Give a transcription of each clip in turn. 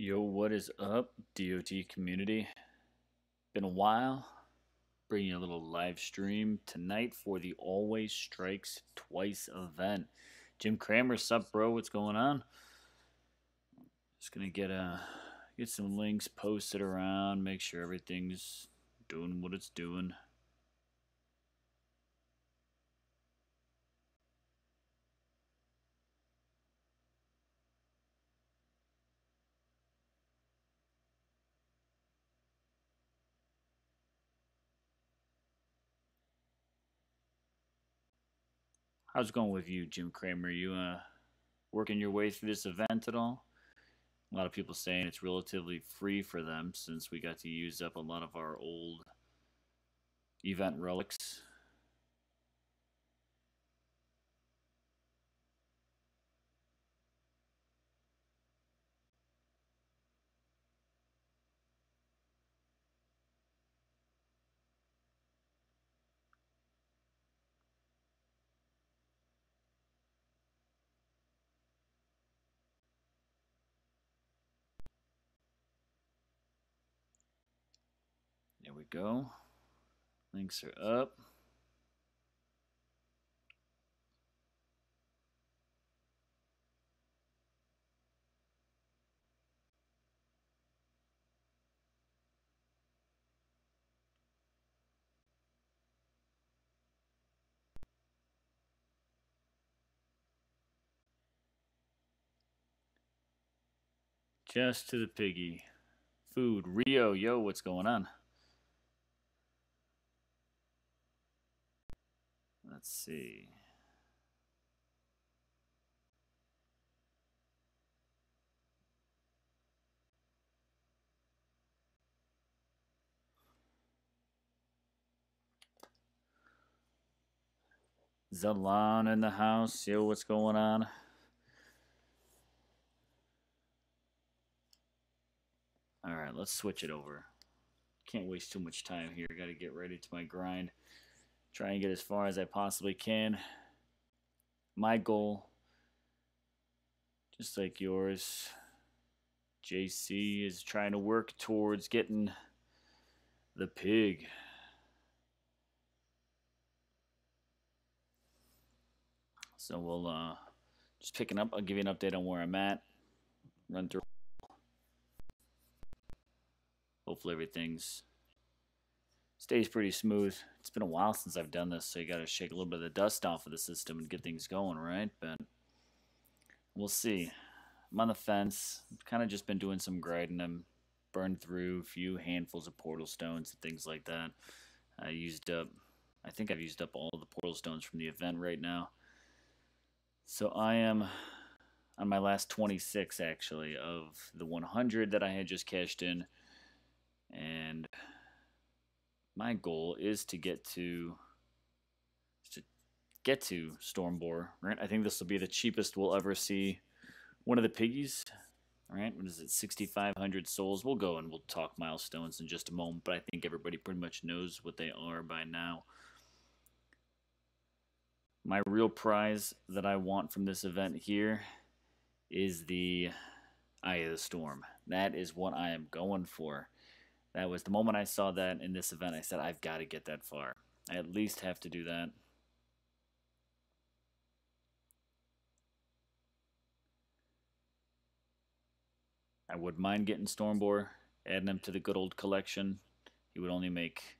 Yo, what is up, DOT community? Been a while. Bringing you a little live stream tonight for the Always Strikes Twice event. Jim Kramer, sup, bro? What's going on? Just gonna get some links posted around. Make sure everything's doing what it's doing. How's it going with you, Jim Kramer? You working your way through this event at all? A lot of people saying it's relatively free for them since we got to use up a lot of our old event relics. There we go. Links are up. Just to the piggy. Food. Rio, yo, what's going on? Let's see. Zalan in the house. Yo, what's going on? Alright, let's switch it over. Can't waste too much time here. Gotta get ready to my grind. Try and get as far as I possibly can. My goal, just like yours, JC, is trying to work towards getting the pig. So we'll just picking up. I'll give you an update on where I'm at. Run through. Hopefully everything's stays pretty smooth. It's been a while since I've done this, so you gotta shake a little bit of the dust off of the system and get things going, right? But we'll see. I'm on the fence. I've kind of just been doing some grinding. I'm burned through a few handfuls of portal stones and things like that. I think I've used up all the portal stones from the event right now. So I am on my last 26 actually of the 100 that I had just cashed in, and my goal is to get to Stormboar. Right, I think this will be the cheapest we'll ever see one of the piggies. Right, what is it, 6,500 souls? We'll go and we'll talk milestones in just a moment, but I think everybody pretty much knows what they are by now. My real prize that I want from this event here is the Eye of the Storm. That is what I am going for. That was the moment I saw that in this event, I said, I've got to get that far. I at least have to do that. I wouldn't mind getting Stormboar, adding him to the good old collection. He would only make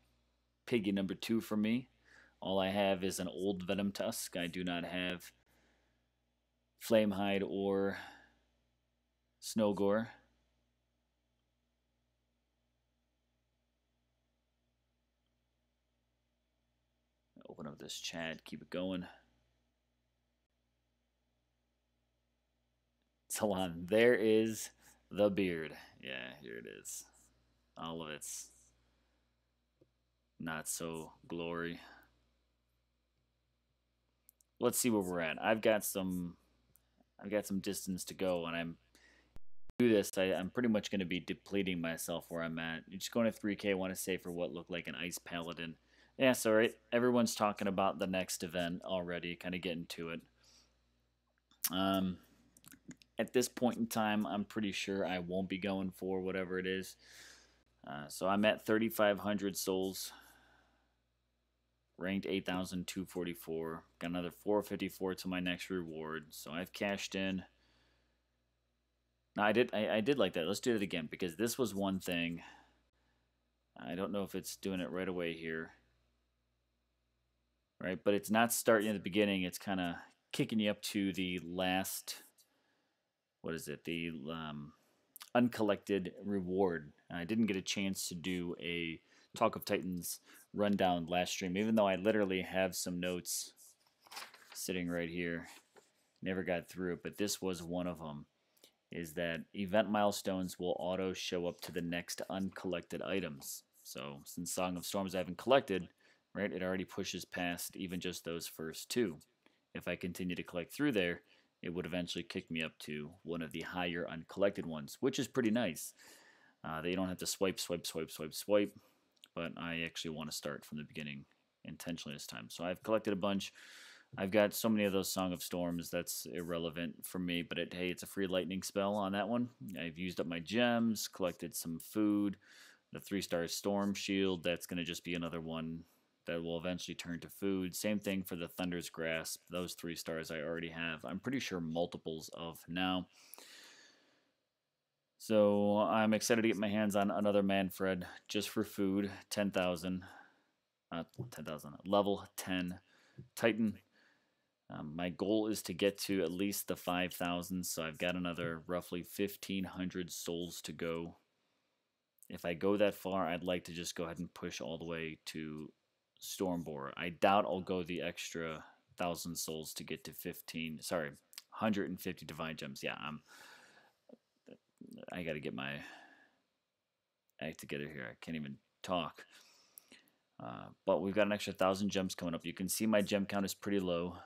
Piggy number 2 for me. All I have is an old Venom Tusk. I do not have Flamehide or Snowgore. Open up this chat, keep it going. Salon, there is the beard. Yeah, here it is. All of it's not so glory. Let's see where we're at. I've got some distance to go, and I'm do this. I'm pretty much going to be depleting myself where I'm at. You're just going to 3K. I want to say for what looked like an Ice Paladin. Yeah, so right. Everyone's talking about the next event already. Kind of getting to it. at this point in time, I'm pretty sure I won't be going for whatever it is. So I'm at 3,500 souls, ranked 8,244. Got another 454 to my next reward. So I've cashed in. No, I did like that. Let's do it again because this was one thing. I don't know if it's doing it right away here. Right, but it's not starting at the beginning. It's kind of kicking you up to the last, what is it? The uncollected reward. I didn't get a chance to do a Talk of Titans rundown last stream, even though I literally have some notes sitting right here. Never got through it, but this was one of them. Is that event milestones will auto show up to the next uncollected items. So since Song of Storms I haven't collected, right, it already pushes past even just those first two. If I continue to collect through there, it would eventually kick me up to one of the higher uncollected ones, which is pretty nice. They don't have to swipe, but I actually want to start from the beginning intentionally this time. So I've collected a bunch. I've got so many of those Song of Storms that's irrelevant for me, but hey, it's a free lightning spell on that one. I've used up my gems, collected some food, the 3-star Storm Shield, that's going to just be another one that will eventually turn to food. Same thing for the Thunder's Grasp. Those 3 stars I already have. I'm pretty sure multiples of now. So I'm excited to get my hands on another Manfred just for food. 10,000. 10,000. Level 10 Titan. My goal is to get to at least the 5,000, so I've got another roughly 1,500 souls to go. If I go that far, I'd like to just go ahead and push all the way to Stormborer. I doubt I'll go the extra 1,000 souls to get to 150 Divine Gems. Yeah, I got to get my act together here. I can't even talk. But we've got an extra 1,000 gems coming up. You can see my gem count is pretty low.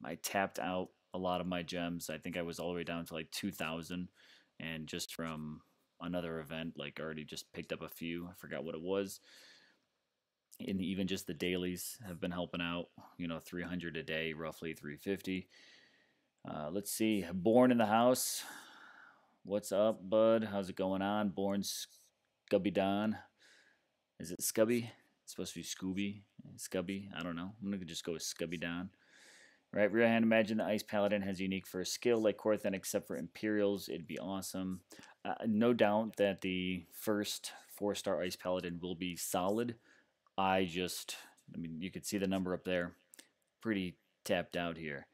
I tapped out a lot of my gems. I think I was all the way down to like 2,000, and just from another event, like already just picked up a few. I forgot what it was. And even just the dailies have been helping out. 300 a day, roughly 350. Let's see. Born in the house. What's up, bud? How's it going on? Born Scubby Don. Is it Scubby? It's supposed to be Scooby. Scubby. I don't know. I'm going to just go with Scubby Don. Right, rear hand, imagine the Ice Paladin has a unique first skill like Korthan, except for Imperials. It'd be awesome. No doubt that the first 4-star Ice Paladin will be solid. I mean, you could see the number up there. Pretty tapped out here.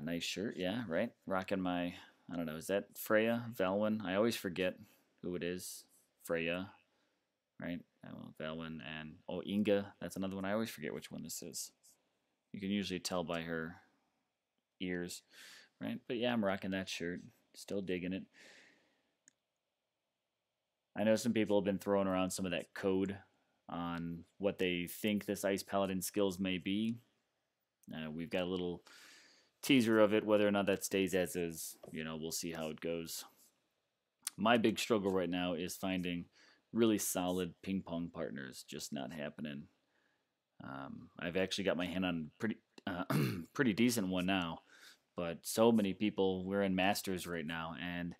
Nice shirt, yeah, right? Rocking my, I don't know, is that Freya? Valwyn? I always forget who it is. Freya, right? Valwyn and, Inga. That's another one. I always forget which one this is. You can usually tell by her ears, right? But yeah, I'm rocking that shirt. Still digging it. I know some people have been throwing around some of that code on what they think this Ice Paladin skills may be. We've got a little teaser of it. Whether or not that stays as is, we'll see how it goes. My big struggle right now is finding really solid ping pong partners. Just not happening. I've actually got my hand on pretty decent one now, but so many people, we're in Masters right now, and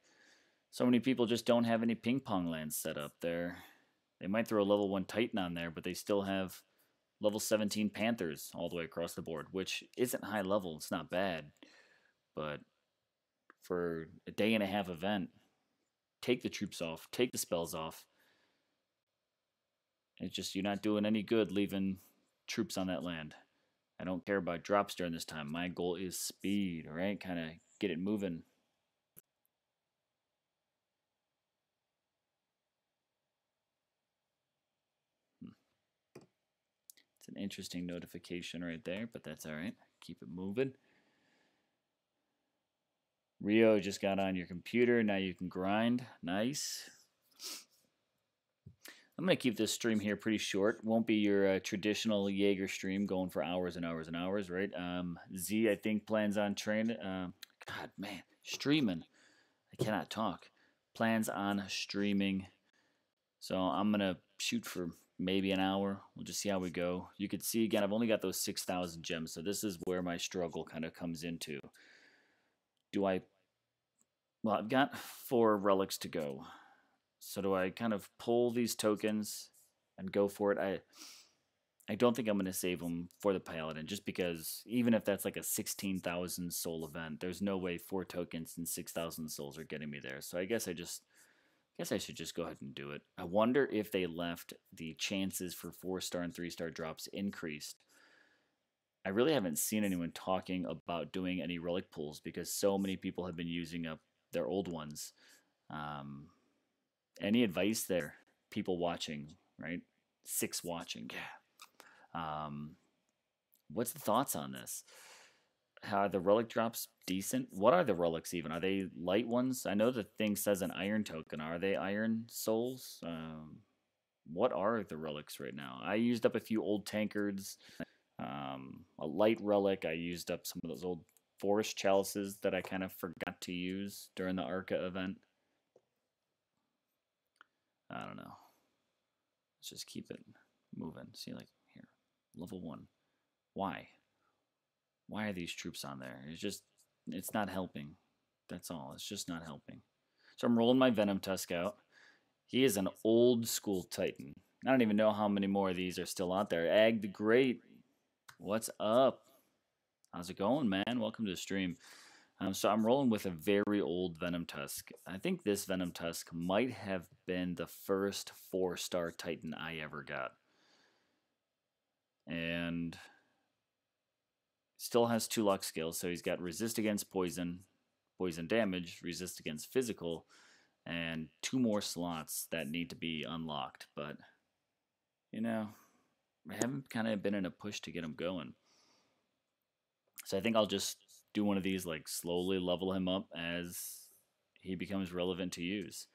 so many people just don't have any ping pong lands set up there. They might throw a level 1 Titan on there, but they still have level 17 Panthers all the way across the board, which isn't high level. It's not bad, but for a day and a half event, take the troops off, take the spells off. It's just you're not doing any good leaving troops on that land. I don't care about drops during this time. My goal is speed, right? Kind of get it moving. It's an interesting notification right there, but that's all right. Keep it moving. Rio just got on your computer. Now you can grind. Nice. I'm going to keep this stream here pretty short. Won't be your traditional Jaeger stream going for hours and hours and hours, right? Z, I think, plans on training. God, man, streaming. I cannot talk. Plans on streaming. So I'm going to shoot for maybe an hour. We'll just see how we go. You could see, again, I've only got those 6,000 gems, so this is where my struggle kind of comes into. Do I Well, I've got 4 relics to go. So do I kind of pull these tokens and go for it? I don't think I'm going to save them for the Paladin, just because even if that's like a 16,000 soul event, there's no way 4 tokens and 6,000 souls are getting me there. So I guess I should just go ahead and do it. I wonder if they left the chances for 4-star and 3-star drops increased. I really haven't seen anyone talking about doing any relic pulls because so many people have been using up their old ones. Um, any advice there? People watching, right? 6 watching. Yeah. What's the thoughts on this? How are the relic drops decent? What are the relics even? Are they light ones? I know the thing says an iron token. Are they iron souls? What are the relics right now? I used up a few old tankards, a light relic. I used up some of those old forest chalices that I kind of forgot to use during the Arca event. I don't know. Let's just keep it moving. See, like here, level 1. Why? Why are these troops on there? It's not helping. That's all. It's just not helping. So I'm rolling my Venom Tusk out. He is an old school Titan. I don't even know how many more of these are still out there. Ag the Great, what's up? How's it going, man? Welcome to the stream. So I'm rolling with a very old Venom Tusk. I think this Venom Tusk might have been the first 4-star Titan I ever got. And still has 2 luck skills, so he's got resist against poison, poison damage, resist against physical, and 2 more slots that need to be unlocked. But, you know, I haven't kind of been in a push to get him going. So I think I'll just do one of these, like slowly level him up as he becomes relevant to use.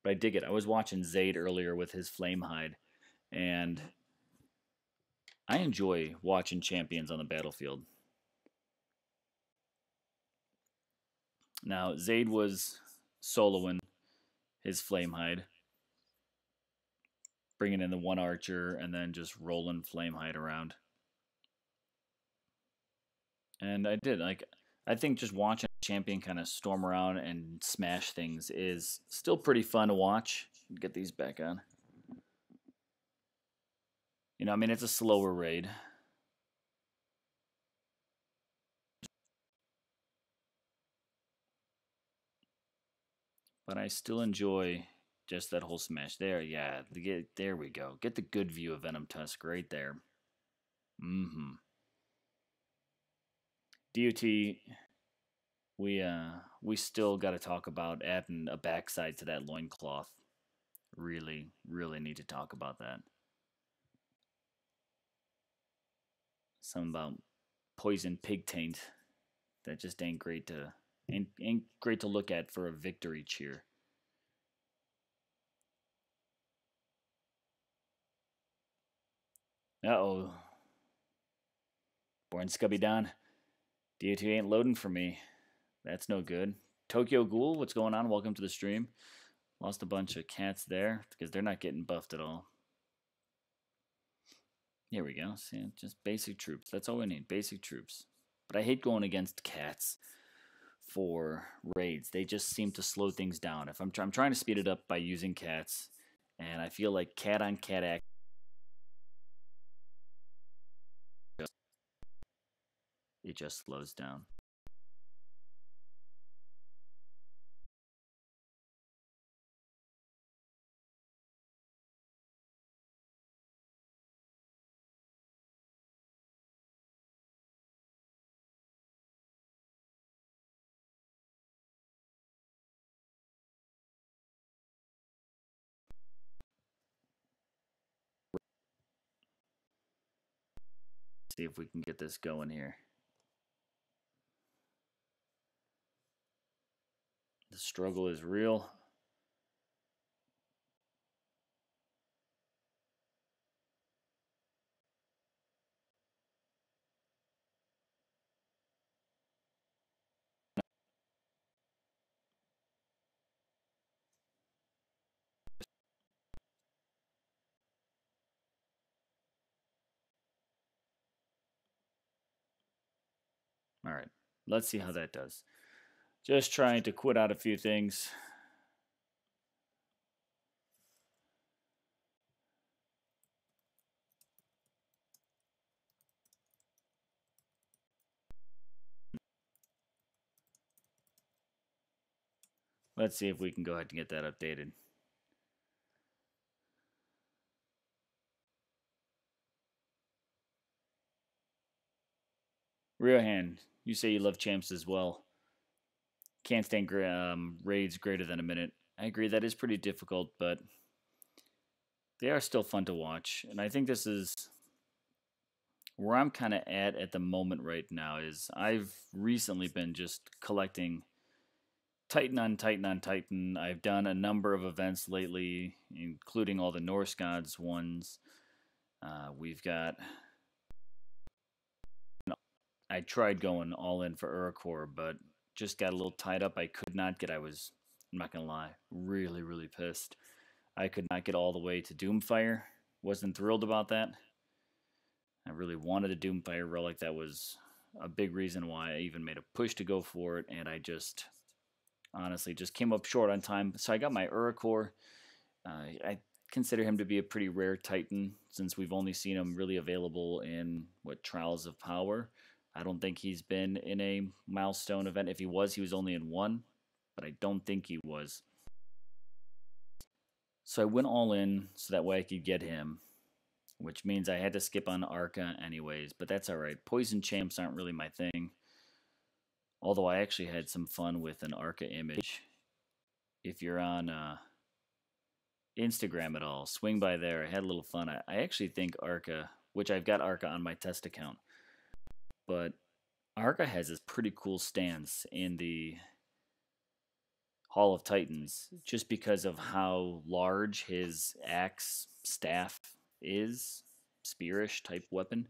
But I dig it. I was watching Zaid earlier with his Flame Hide, and I enjoy watching champions on the battlefield. Now, Zaid was soloing his Flame Hide, bringing in the 1 archer, and then just rolling Flame Hide around. And I did. I think just watching a champion kind of storm around and smash things is still pretty fun to watch. Get these back on. You know, I mean, it's a slower raid. But I still enjoy just that whole smash. There, yeah. There we go. Get the good view of Venom Tusk right there. Mm-hmm. DOT, we still got to talk about adding a backside to that loincloth. Really, really need to talk about that. Something about poison pig taint. That just ain't great to look at for a victory cheer. Uh-oh. Born Scubby Don. DOT ain't loading for me. That's no good. Tokyo Ghoul, what's going on? Welcome to the stream. Lost a bunch of cats there because they're not getting buffed at all. Here we go. See, just basic troops. That's all we need. Basic troops. But I hate going against cats for raids. They just seem to slow things down. If I'm trying to speed it up by using cats, and I feel like cat on cat act, it just slows down. See if we can get this going here. The struggle is real. All right, let's see how that does. Just trying to quit out a few things. Let's see if we can go ahead and get that updated. Riohan, you say you love champs as well. Can't stand raids greater than a minute. I agree, that is pretty difficult, but they are still fun to watch. And I think this is where I'm kind of at the moment right now. Is I've recently been just collecting Titan on Titan on Titan. I've done a number of events lately, including all the Norse gods ones. We've got. I tried going all in for Urukor, but just got a little tied up. I could not get. I'm not gonna lie, really, really pissed. I could not get all the way to Doomfire. Wasn't thrilled about that. I really wanted a Doomfire relic. That was a big reason why I even made a push to go for it, and I just honestly just came up short on time. So I got my Urukor. I consider him to be a pretty rare Titan since we've only seen him really available in Trials of Power. I don't think he's been in a milestone event. If he was only in one, but I don't think he was. So I went all in so that way I could get him, which means I had to skip on Arca anyways, but that's alright. Poison champs aren't really my thing. Although I actually had some fun with an Arca image. If you're on Instagram at all, swing by there. I had a little fun. I actually think Arca, which I've got Arca on my test account, but Arca has this pretty cool stance in the Hall of Titans just because of how large his axe staff is, spearish type weapon,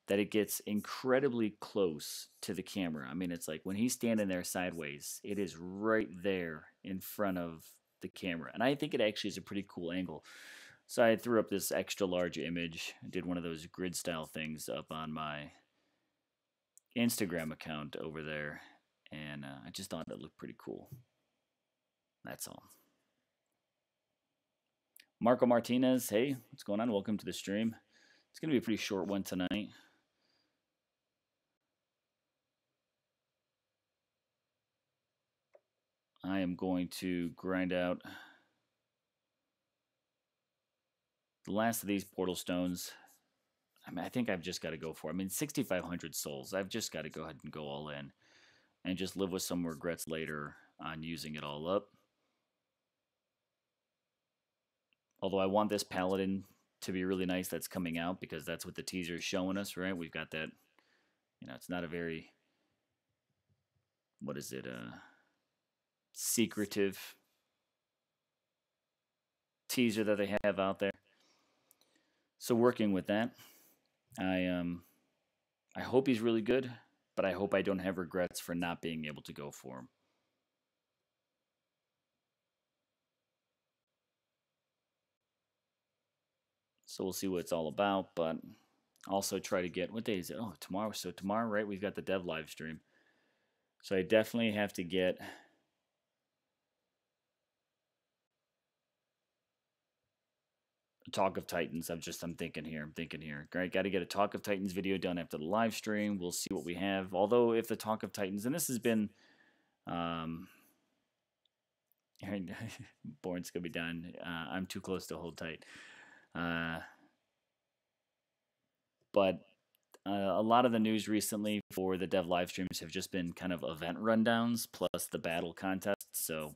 that it gets incredibly close to the camera. I mean, it's like when he's standing there sideways, it is right there in front of the camera. And I think it actually is a pretty cool angle. So I threw up this extra large image, did one of those grid style things up on my Instagram account over there, and I just thought it looked pretty cool. That's all. Marco Martinez, hey, what's going on? Welcome to the stream. It's going to be a pretty short one tonight. I am going to grind out the last of these portal stones. I mean, I think I've just got to go for it. I mean, 6,500 souls. I've just got to go ahead and go all in and just live with some regrets later on using it all up. Although I want this paladin to be really nice that's coming out because that's what the teaser is showing us, right? We've got that, you know, it's not a very, what is it, secretive teaser that they have out there. So working with that, I hope he's really good, but I hope I don't have regrets for not being able to go for him. So we'll see what it's all about, but also try to get, what day is it? Oh, tomorrow. So tomorrow, right, we've got the dev live stream. So I definitely have to get a Talk of Titans. I'm thinking here. Great, got to get a Talk of Titans video done after the live stream. We'll see what we have. Although if the Talk of Titans, and this has been, Born's gonna be done. I'm too close to hold tight. But a lot of the news recently for the dev live streams have just been kind of event rundowns plus the battle contest. So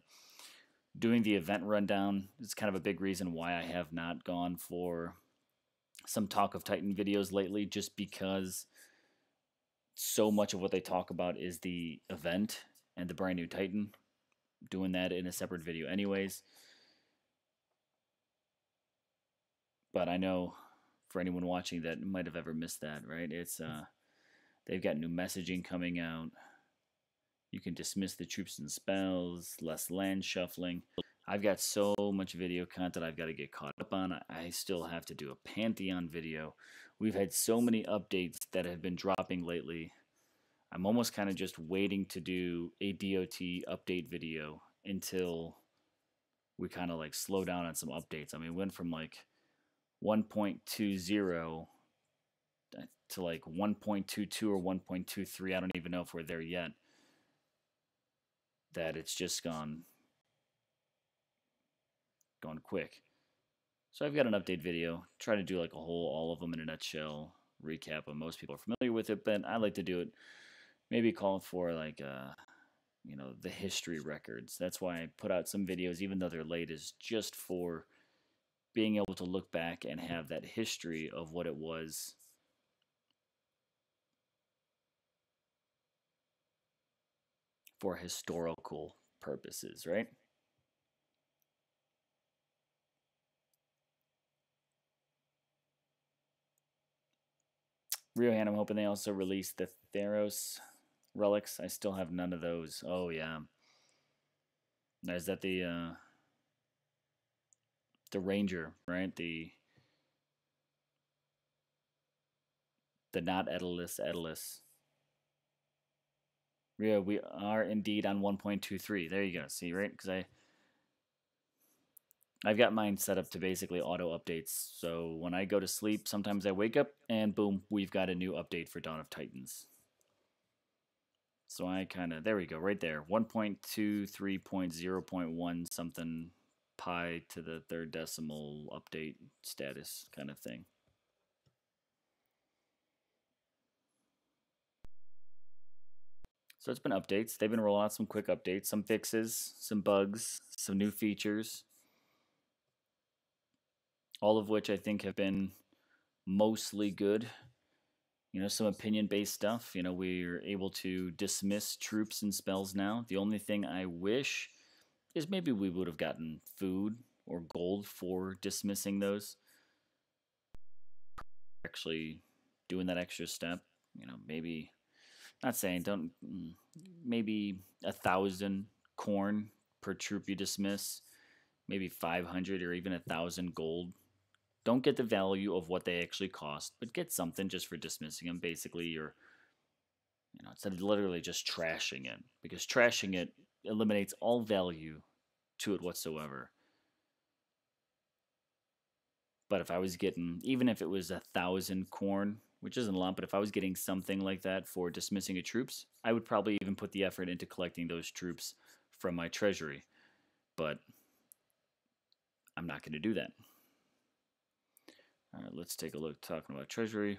doing the event rundown is kind of a big reason why I have not gone for some Talk of Titan videos lately, just because so much of what they talk about is the event and the brand new Titan. Doing that in a separate video anyways. But I know for anyone watching that might have ever missed that, right? It's they've got new messaging coming out. You can dismiss the troops and spells, less land shuffling. I've got so much video content I've got to get caught up on. I still have to do a Pantheon video. We've had so many updates that have been dropping lately I'm almost kind of just waiting to do a DOT update video until we kind of like slow down on some updates. I mean, we went from like 1.20 to like 1.22 or 1.23. I don't even know if we're there yet. That it's just gone quick. So I've got an update video. Try to do like a whole, all of them in a nutshell recap. And most people are familiar with it, but I like to do it. Maybe call for like the history records. That's why I put out some videos, even though they're late, is just for being able to look back and have that history of what it was for historical purposes, right? Riohan, I'm hoping they also release the Theros relics. I still have none of those. Oh yeah. Is that the Ranger, right? The not Edilus. Rio, we are indeed on 1.23. There you go. See, right? Because I've got mine set up to basically auto updates. So when I go to sleep, sometimes I wake up and boom, we've got a new update for Dawn of Titans. So I kind of, there we go, right there. 1.23.0.1 something pi to the third decimal update status kind of thing. So it's been updates. They've been rolling out some quick updates, some fixes, some bugs, some new features. All of which I think have been mostly good. Some opinion-based stuff. We're able to dismiss troops and spells now. The only thing I wish is maybe we would have gotten food or gold for dismissing those. Actually doing that extra step. Maybe, not saying, don't, maybe 1,000 corn per troop you dismiss. Maybe 500 or even 1,000 gold. Don't get the value of what they actually cost, but get something just for dismissing them. Basically, you're, instead of literally just trashing it, because trashing it eliminates all value to it whatsoever. But if I was getting, even if it was 1,000 corn, which isn't a lot, but if I was getting something like that for dismissing a troops, I would probably even put the effort into collecting those troops from my treasury. But I'm not going to do that. All right, let's take a look. Talking about treasury.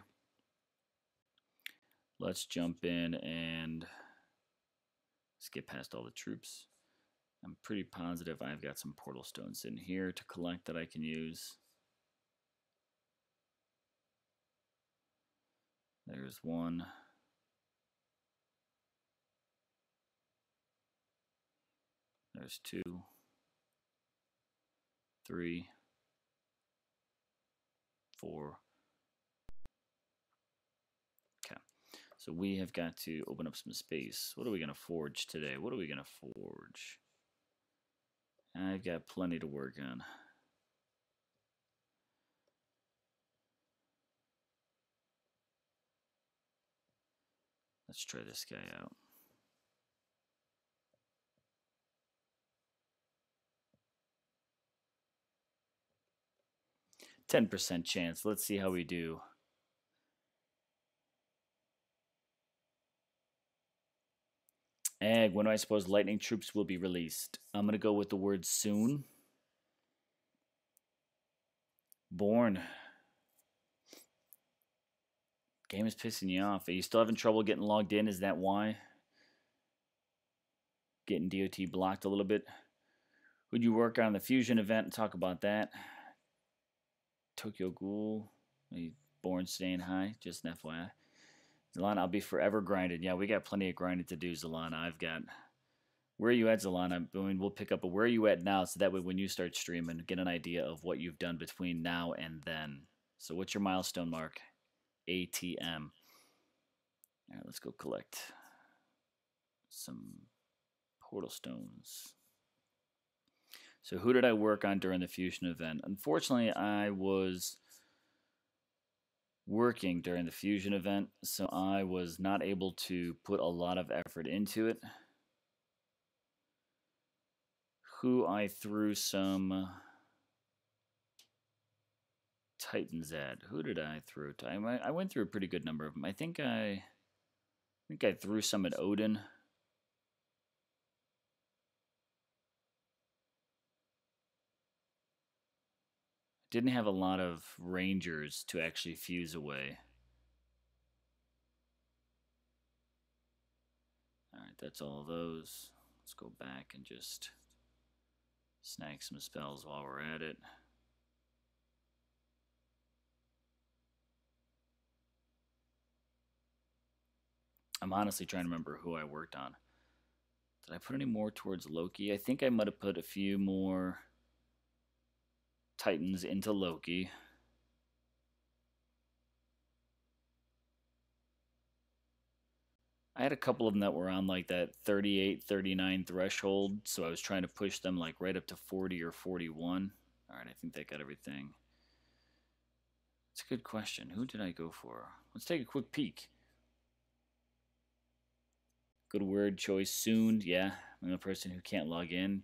Let's jump in and skip past all the troops. I'm pretty positive I've got some portal stones in here to collect that I can use. There's one. There's 2. 3. 4. Okay. So we have got to open up some space. What are we going to forge today? What are we going to forge? I've got plenty to work on. Let's try this guy out. %10 chance. Let's see how we do. Egg, when do I suppose lightning troops will be released? I'm going to go with the word soon. Born. Game is pissing you off. Are you still having trouble getting logged in? Is that why? Getting DOT blocked a little bit. Would you work on the fusion event and talk about that? Tokyo Ghoul. Are you born staying high? Just an FYI. Zalana, I'll be forever grinded. Yeah, we got plenty of grinding to do, Zalana. I've got... Where are you at, Zalana? I mean, we'll pick up a where are you at now, so that way when you start streaming, get an idea of what you've done between now and then. So what's your milestone mark? ATM. All right, let's go collect some portal stones. So who did I work on during the fusion event? Unfortunately, I was working during the fusion event, so I was not able to put a lot of effort into it. Who I threw some Titans at? Who did I throw? I went through a pretty good number of them. I think I threw some at Odin. Didn't have a lot of Rangers to actually fuse away. Alright, that's all of those. Let's go back and just snag some spells while we're at it. I'm honestly trying to remember who I worked on. Did I put any more towards Loki? I think I might have put a few more Titans into Loki. I had a couple of them that were on like that 38, 39 threshold, so I was trying to push them like right up to 40 or 41. All right, I think that got everything. It's a good question. Who did I go for? Let's take a quick peek. Good word choice soon. Yeah, I'm the person who can't log in.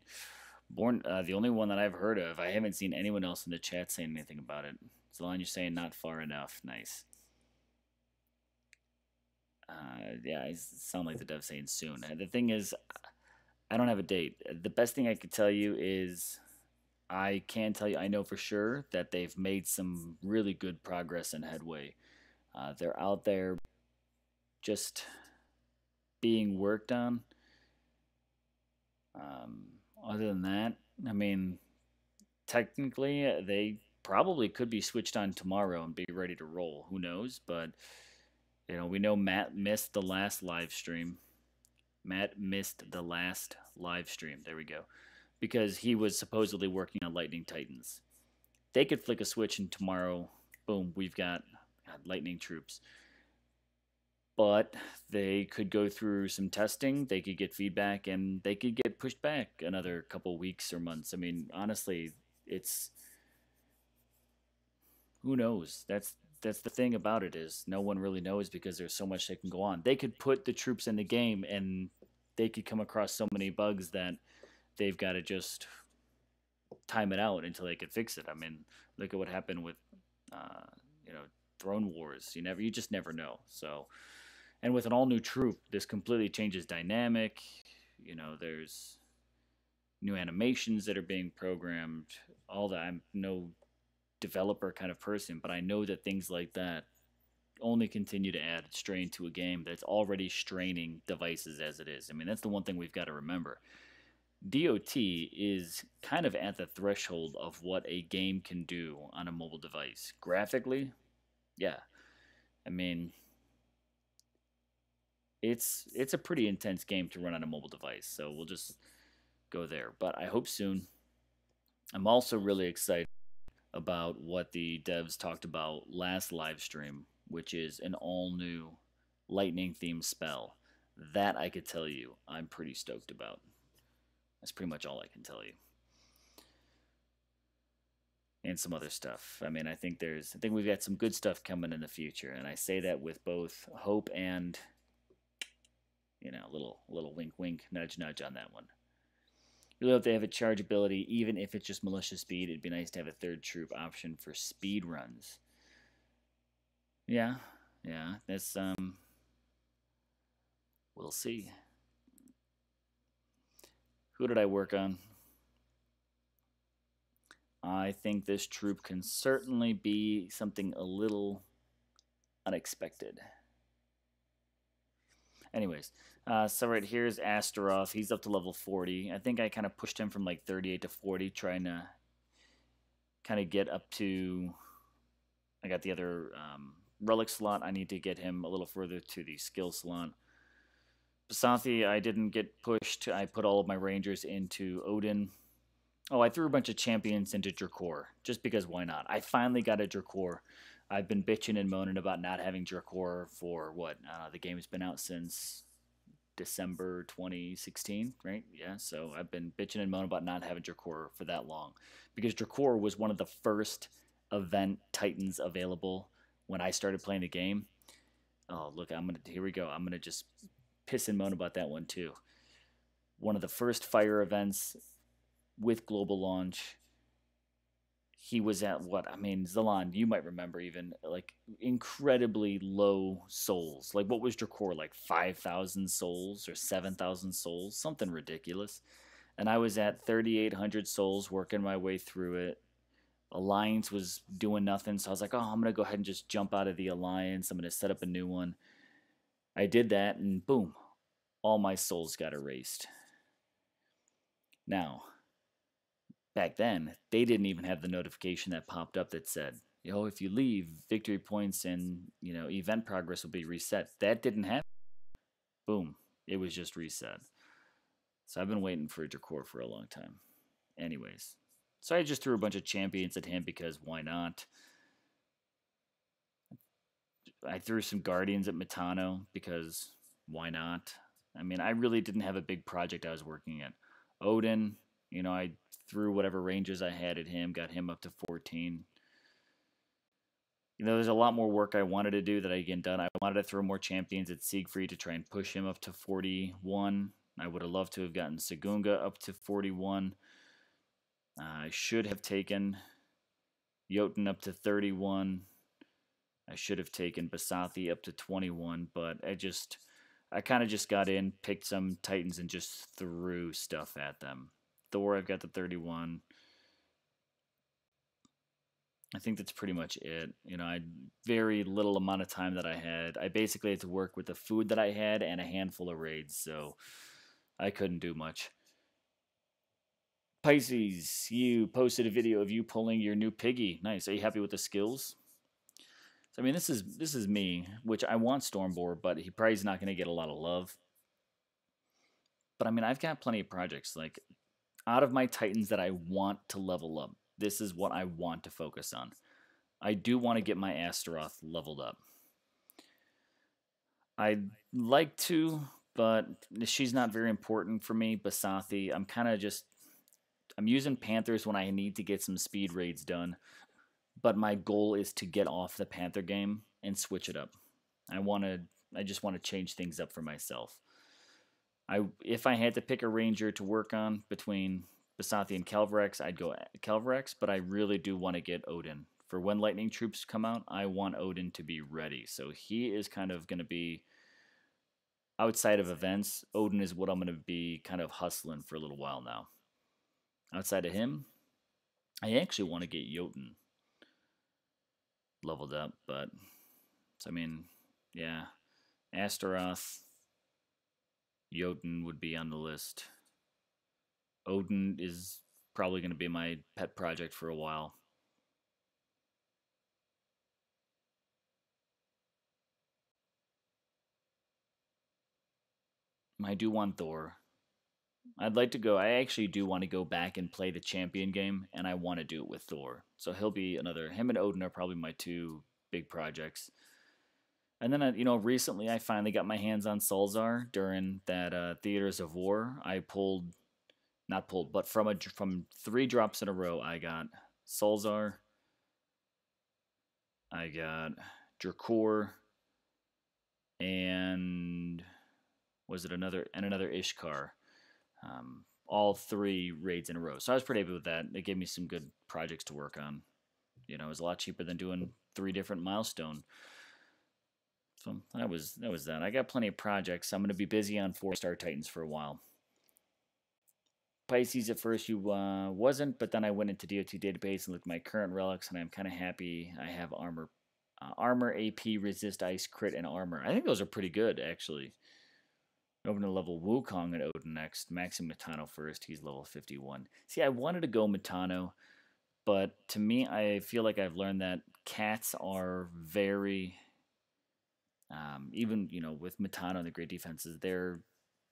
The only one that I've heard of. I haven't seen anyone else in the chat saying anything about it. You're saying not far enough. Nice. Yeah, I sound like the dev saying soon. The thing is, I don't have a date. The best thing I could tell you is I can tell you I know for sure that they've made some really good progress and headway. They're out there just being worked on. Other than that, I mean, technically, they probably could be switched on tomorrow and be ready to roll. Who knows? But, we know Matt missed the last live stream. Matt missed the last live stream. There we go. Because he was supposedly working on Lightning Titans. They could flick a switch and tomorrow, boom, we've got Lightning troops. But they could go through some testing, they could get feedback, and they could get pushed back another couple weeks or months. I mean, honestly, it's who knows. That's the thing about it is no one really knows because there's so much that can go on. They could put the troops in the game and they could come across so many bugs that they've got to just time it out until they could fix it. I mean, look at what happened with Throne Wars. You just never know. So, and with an all new troop, this completely changes dynamic. There's new animations that are being programmed. All that. I'm no developer kind of person, but I know that things like that only continue to add strain to a game that's already straining devices as it is. I mean, that's the one thing we've got to remember. DOT is kind of at the threshold of what a game can do on a mobile device. Graphically, yeah. I mean, it's a pretty intense game to run on a mobile device, so we'll just go there. But I hope soon. I'm also really excited about what the devs talked about last live stream, which is an all-new lightning themed spell. That I could tell you I'm pretty stoked about. That's pretty much all I can tell you. And some other stuff. I mean, I think we've got some good stuff coming in the future, and I say that with both hope and little wink wink, nudge nudge on that one. Really hope they have a charge ability, even if it's just militia speed. It'd be nice to have a third troop option for speed runs. Yeah, that's we'll see. Who did I work on? I think this troop can certainly be something a little unexpected. Anyways, so right here's Astaroth. He's up to level 40. I think I kind of pushed him from like 38 to 40, trying to kind of get up to... I got the other relic slot. I need to get him a little further to the skill slot. Basanthi, I didn't get pushed. I put all of my rangers into Odin. Oh, I threw a bunch of champions into Drakor, just because why not? I finally got a Drakor. I've been bitching and moaning about not having Drakor for what? The game's been out since December 2016, right? Yeah, so I've been bitching and moaning about not having Drakor for that long. Because Drakor was one of the first event Titans available when I started playing the game. Oh, look, here we go. I'm gonna just piss and moan about that one too. One of the first fire events with global launch. He was at what? I mean, Zalan, you might remember even like incredibly low souls. Like what was Dracor? Like 5,000 souls or 7,000 souls? Something ridiculous. And I was at 3,800 souls working my way through it. Alliance was doing nothing, so I was like, oh, I'm going to go ahead and just jump out of the Alliance. I'm going to set up a new one. I did that, and boom, all my souls got erased. Now, back then, they didn't even have the notification that popped up that said, if you leave, victory points and, event progress will be reset. That didn't happen. Boom, it was just reset. So I've been waiting for Dracor for a long time. Anyways, so I just threw a bunch of champions at him because why not? I threw some Guardians at Metano because why not? I mean, I really didn't have a big project I was working at. Odin, I threw whatever ranges I had at him, got him up to 14. There's a lot more work I wanted to do that I get done. I wanted to throw more champions at Siegfried to try and push him up to 41. I would have loved to have gotten Sagunga up to 41. I should have taken Jotun up to 31. I should have taken Basathi up to 21, but I kind of just got in, picked some Titans, and just threw stuff at them. Thor, I've got the 31. I think that's pretty much it. I very little amount of time that I had. I basically had to work with the food that I had and a handful of raids, so I couldn't do much. Pisces, you posted a video of you pulling your new piggy. Nice. Are you happy with the skills? So, I mean, this is me, which I want Stormbore, but he probably is not going to get a lot of love. But I mean, I've got plenty of projects. Like, out of my Titans that I want to level up, this is what I want to focus on. I do want to get my Astaroth leveled up. I'd like to, but she's not very important for me. Basathi, I'm using Panthers when I need to get some speed raids done. But my goal is to get off the Panther game and switch it up. I just want to change things up for myself. If I had to pick a ranger to work on between Basathi and Calvarex, I'd go Calvarex, but I really do want to get Odin. For when lightning troops come out, I want Odin to be ready. So he is kind of going to be outside of events. Odin is what I'm going to be kind of hustling for a little while now. Outside of him, I actually want to get Jotun leveled up, but so, I mean, yeah, Astaroth, Jotun would be on the list. Odin is probably going to be my pet project for a while. I do want Thor. I'd like to go. I actually do want to go back and play the champion game, and I want to do it with Thor. So him and Odin are probably my two big projects. And then, recently I finally got my hands on Sulzar during that Theaters of War. But from 3 drops in a row, I got Sulzar, I got Dracor, and was it another Ishkar? All 3 raids in a row. So I was pretty happy with that. It gave me some good projects to work on. It was a lot cheaper than doing 3 different milestone. So that was that. I got plenty of projects. I'm going to be busy on 4-star Titans for a while. Pisces, at first you wasn't, but then I went into DOT database and looked at my current relics, and I'm kind of happy I have armor, AP, resist, ice, crit, and armor. I think those are pretty good, actually. I'm going to level Wukong and Odin next. Maxing Metano first. He's level 51. See, I wanted to go Metano, but to me, I feel like I've learned that cats are very, even with Metano and the great defenses, they're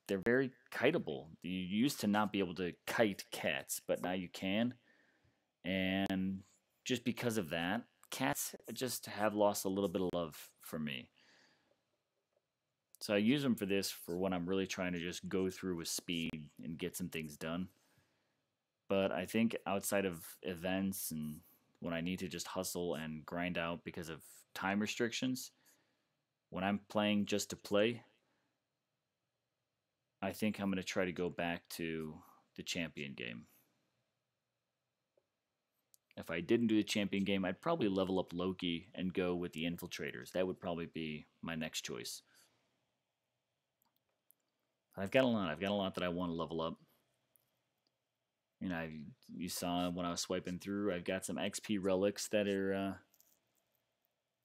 very kiteable. You used to not be able to kite cats, but now you can. And just because of that, cats just have lost a little bit of love for me. So I use them for when I'm really trying to just go through with speed and get some things done. But I think outside of events and when I need to just hustle and grind out because of time restrictions. When I'm playing just to play, I think I'm going to try to go back to the champion game. If I didn't do the champion game, I'd probably level up Loki and go with the infiltrators. That would probably be my next choice. I've got a lot. I've got a lot that I want to level up. You know, you saw when I was swiping through, I've got some XP relics that are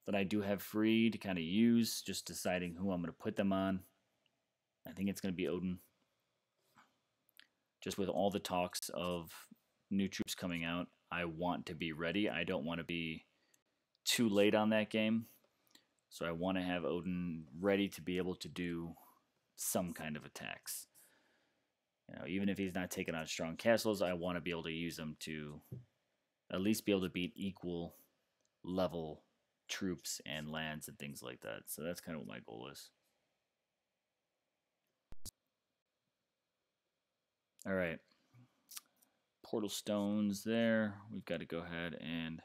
that I do have free to kind of use. Just deciding who I'm going to put them on. I think it's going to be Odin. Just with all the talks of new troops coming out, I want to be ready. I don't want to be too late on that game. So I want to have Odin ready to be able to do some kind of attacks. You know, even if he's not taking on strong castles, I want to be able to use him to at least be able to beat equal level troops and lands and things like that. So that's kind of what my goal is. All right. Portal stones there. We've got to go ahead and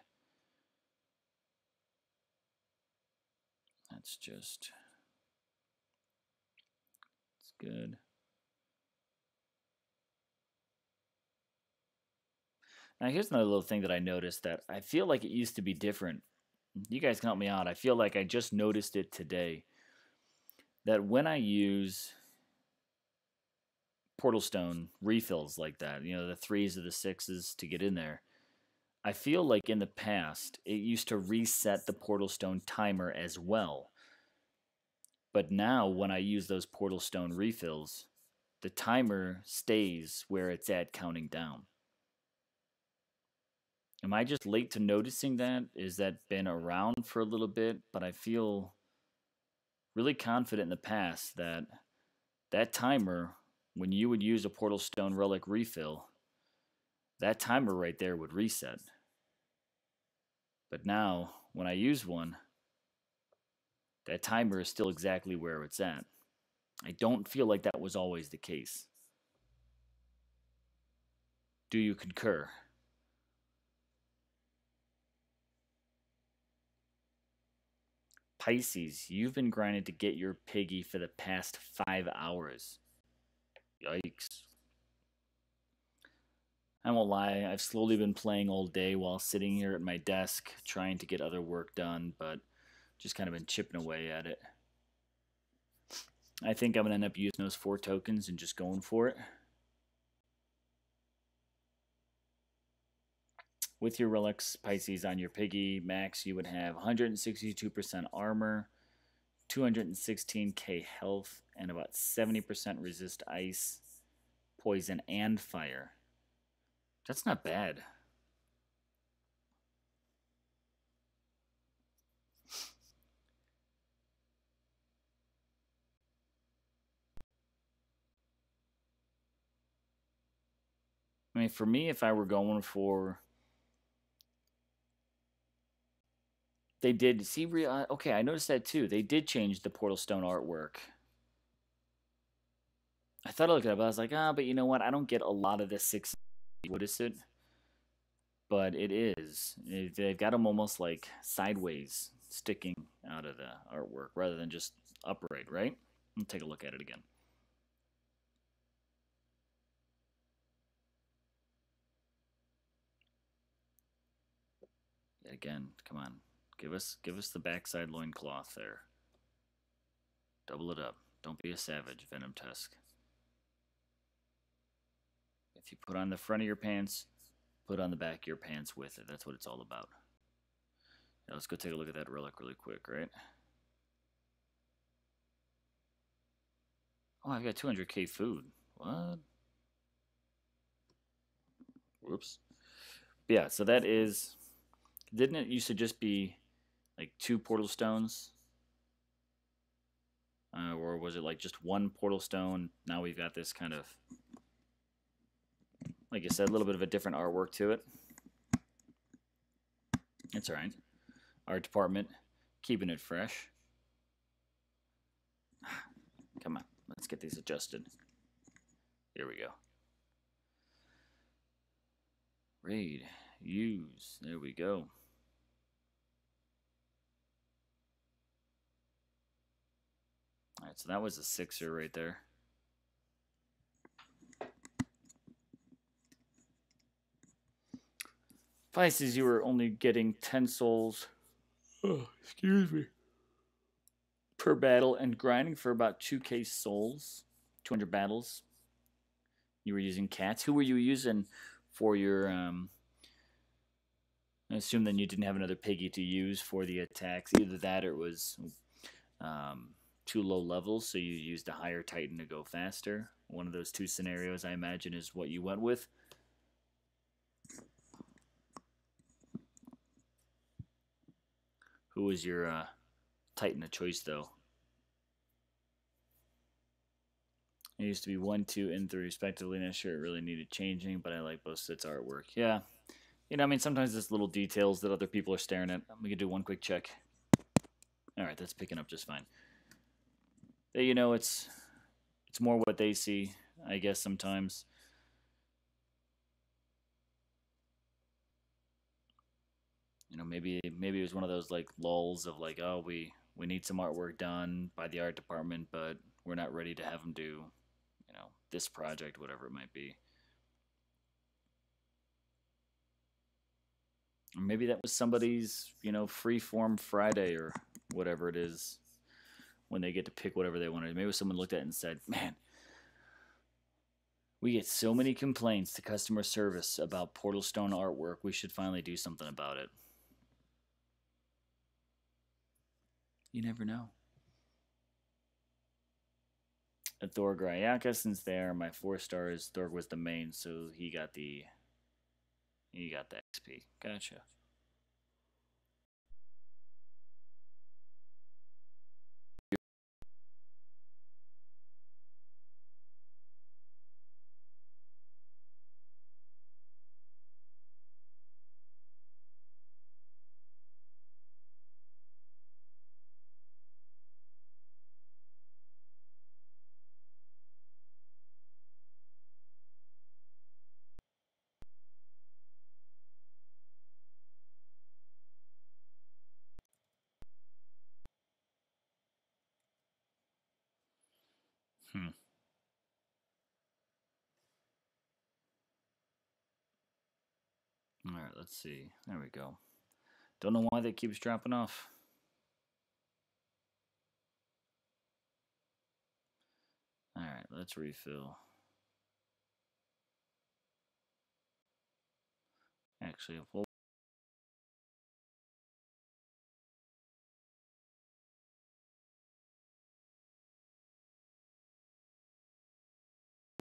that's just, it's good. Now here's another little thing that I noticed that I feel like it used to be different. You guys can help me out. I feel like I just noticed it today. That when I use portal stone refills like that, you know, the 3s or the 6s to get in there, I feel like in the past it used to reset the portal stone timer as well. But now when I use those portal stone refills, the timer stays where it's at counting down. Am I just late to noticing that? Is that been around for a little bit? But I feel really confident in the past that that timer, when you would use a Portal Stone Relic refill, that timer right there would reset. But now, when I use one, that timer is still exactly where it's at. I don't feel like that was always the case. Do you concur? Pisces, you've been grinding to get your piggy for the past 5 hours. Yikes. I won't lie, I've slowly been playing all day while sitting here at my desk trying to get other work done, but just kind of been chipping away at it. I think I'm going to end up using those 4 tokens and just going for it. With your relics, Pisces, on your piggy max, you would have 162% armor, 216k health, and about 70% resist ice, poison, and fire. That's not bad. I mean, for me, if I were going for... They did... See, okay, I noticed that too. They did change the Portal Stone artwork. I thought I looked it up, but I was like, but you know what? I don't get a lot of this 6... What is it? But it is. They've got them almost like sideways sticking out of the artwork rather than just upright, right? Let's take a look at it again. Again, come on. Give us the backside loincloth there. Double it up. Don't be a savage, Venom Tusk. If you put on the front of your pants, put on the back of your pants with it. That's what it's all about. Now let's go take a look at that relic really quick, right? Oh, I've got 200k food. What? Whoops. But yeah, so that is... Didn't it used to just be like 2 portal stones? Or was it like just 1 portal stone? Now we've got this kind of, like I said, a little bit of a different artwork to it. It's alright. Art department, keeping it fresh. Come on, let's get these adjusted. Here we go. Raid. use. There we go. All right, so that was a sixer right there. Vices, you were only getting 10 souls. Oh, excuse me. Per battle and grinding for about 2k souls, 200 battles. You were using cats. Who were you using for your? I assume then you didn't have another piggy to use for the attacks. Either that or it was too low levels, so you used a higher Titan to go faster. One of those two scenarios, I imagine, is what you went with. Who was your Titan of choice, though? It used to be 1, 2, and 3 respectively. Not sure it really needed changing, but I like both sets artwork. Yeah. You know, I mean, sometimes there's little details that other people are staring at. We could do one quick check. All right, that's picking up just fine. You know, it's more what they see, I guess, sometimes. You know, maybe it was one of those like lulls of like, oh, we need some artwork done by the art department, but we're not ready to have them do, you know, this project, whatever it might be. Or maybe that was somebody's, you know, free form Friday or whatever it is when they get to pick whatever they wanted. Maybe someone looked at it and said, man, we get so many complaints to customer service about Portal Stone artwork. We should finally do something about it. You never know. Thor Grayakason's there. My 4-star is Thor was the main, so he got the XP. Gotcha. Hmm. All right, let's see. There we go. Don't know why that keeps dropping off. All right, let's refill. Actually, we'll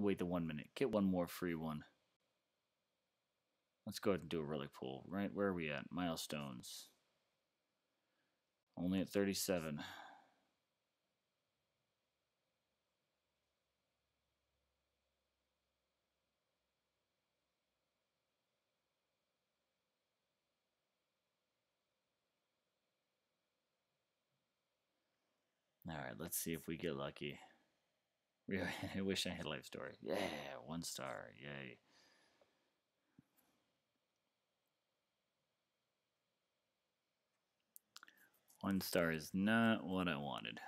wait the 1 minute. Get one more free one. Let's go ahead and do a relic pull. Right, where are we at? Milestones. Only at 37. All right, let's see if we get lucky. I wish I had life story. Yeah, 1 star. Yay. One star is not what I wanted.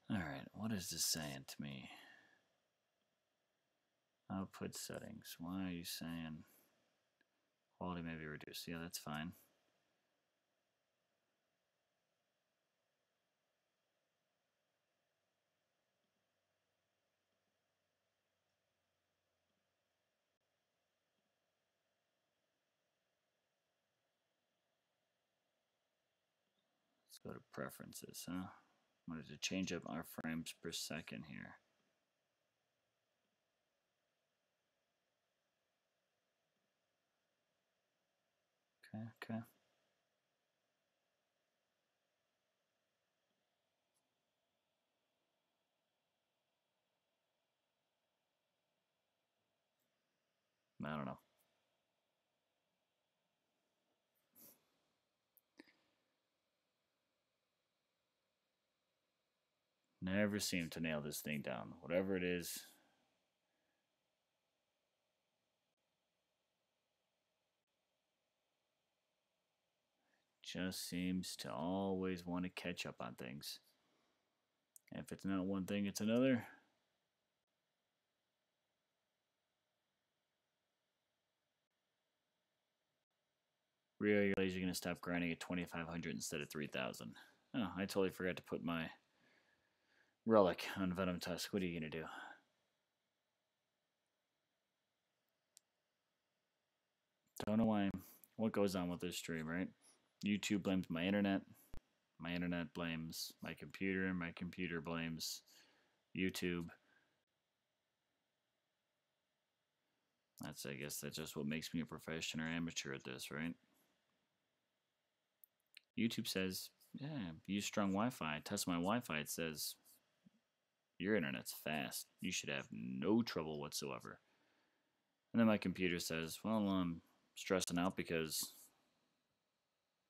All right, what is this saying to me? Output settings. Why are you saying quality may be reduced? Yeah, that's fine. Let's go to preferences, huh? I wanted to change up our frames per second here. Okay. I don't know. Never seem to nail this thing down. Whatever it is. Just seems to always want to catch up on things. And if it's not one thing, it's another. Rio, your laser going to stop grinding at 2,500 instead of 3,000. Oh, I totally forgot to put my relic on Venom Tusk. What are you going to do? Don't know why. What goes on with this stream, right? YouTube blames my internet. My internet blames my computer. My computer blames YouTube. I guess that's just what makes me a professional or amateur at this, right? YouTube says, yeah, use strong Wi-Fi. Test my Wi-Fi. It says, your internet's fast. You should have no trouble whatsoever. And then my computer says, well, I'm stressing out because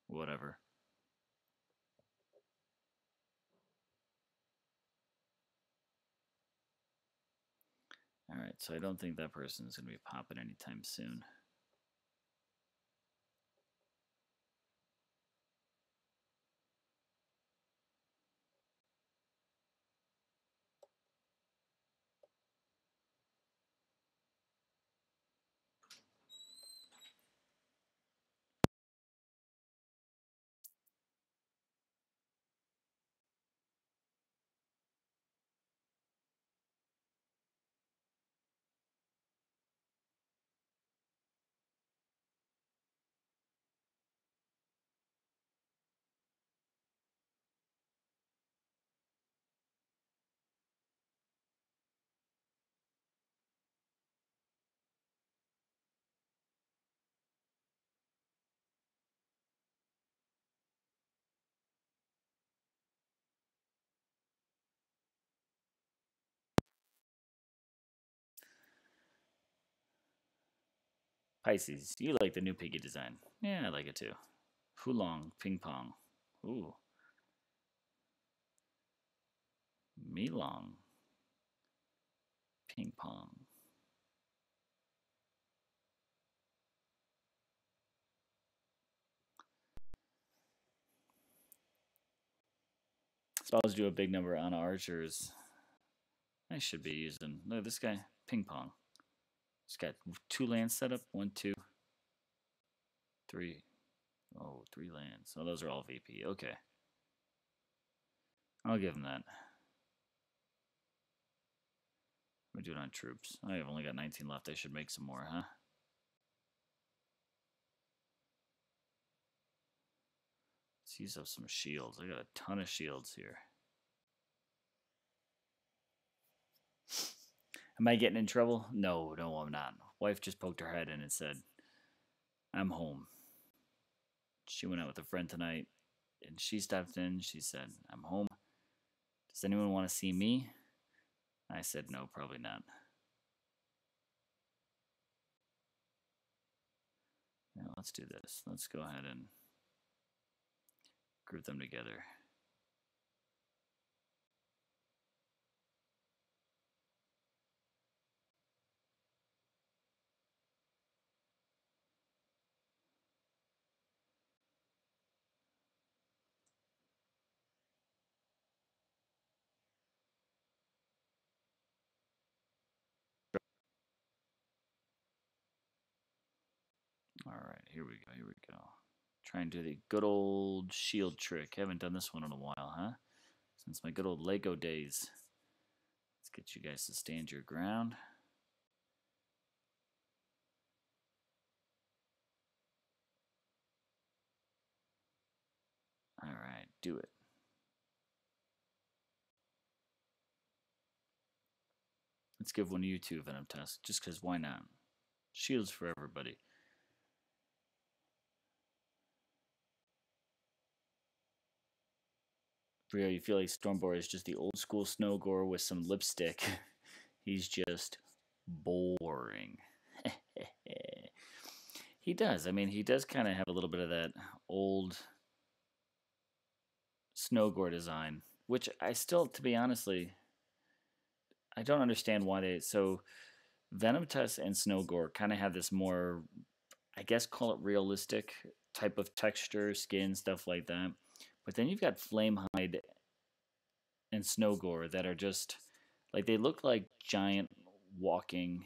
whatever. Alright, so I don't think that person is going to be popping anytime soon. Pisces, you like the new piggy design. Yeah, I like it too. Hulong, ping pong. Ooh. Milong. Ping pong. Spells do a big number on archers. I should be using. Look, this guy, ping pong. He's got 2 lands set up. 1, 2, 3. Oh, 3 lands. Oh, those are all VP. Okay. I'll give him that. We're doing on troops. I've only got 19 left. I should make some more, huh? Let's use up some shields. I got a ton of shields here. Am I getting in trouble? No, I'm not. Wife just poked her head in and said, I'm home. She went out with a friend tonight, and she stepped in. She said, I'm home. Does anyone want to see me? I said, no, probably not. Now let's do this. Let's go ahead and group them together. All right, here we go. Here we go. Try and do the good old shield trick. Haven't done this one in a while, huh? Since my good old Lego days. Let's get you guys to stand your ground. All right, do it. Let's give one of you two Venom Tusk, just because why not? Shields for everybody. Rio, you feel like Stormboar is just the old school Snowgore with some lipstick. He's just boring. He does. I mean, he does kind of have a little bit of that old Snowgore design, which I still, to be honestly, I don't understand why they. So Venomtusk and Snowgore kind of have this more, I guess, call it realistic type of texture, skin, stuff like that. But then you've got Flamehide and Snowgore that are just like they look like giant walking.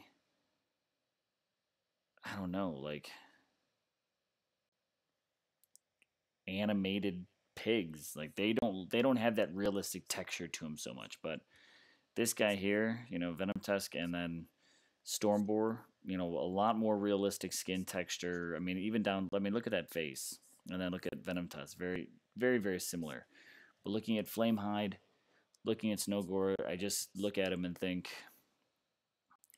I don't know, like animated pigs. Like they don't have that realistic texture to them so much. But this guy here, Venomtusk and then Stormboar, a lot more realistic skin texture. I mean, even down. I mean, look at that face, and then look at Venomtusk. Very, very, very similar. But looking at Flamehide, looking at Snowgore, I just look at him and think,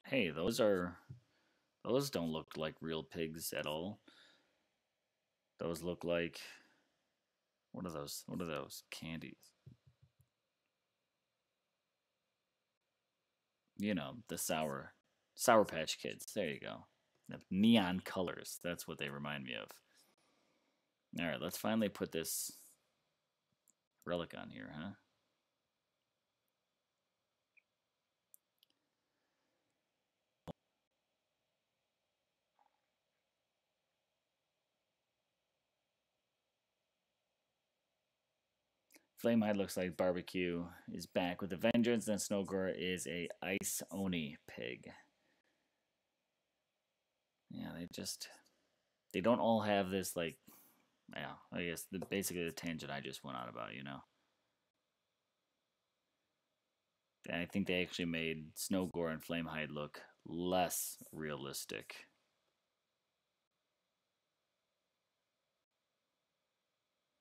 hey, those don't look like real pigs at all. Those look like what are those? What are those candies? The Sour Patch Kids. There you go. The neon colors. That's what they remind me of. All right, let's finally put this relic on here, huh? Flamehide looks like barbecue is back with a vengeance, and Snowgore is a ice oni pig. Yeah, they don't all have this like, yeah, I guess basically the tangent I just went on about. I think they actually made Snowgore and Flamehide look less realistic.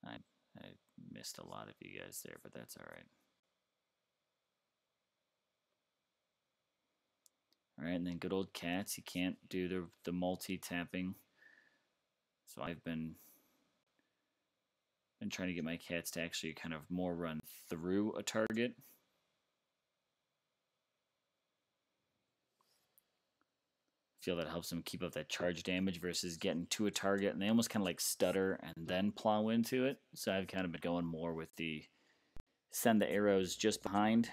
I missed a lot of you guys there, but that's all right. All right, and then good old cats. You can't do the multi-tapping. So I've been trying to get my cats to actually kind of more run through a target. Feel that helps them keep up that charge damage versus getting to a target and they almost kind of like stutter and then plow into it. So I've kind of been going more with the send the arrows just behind,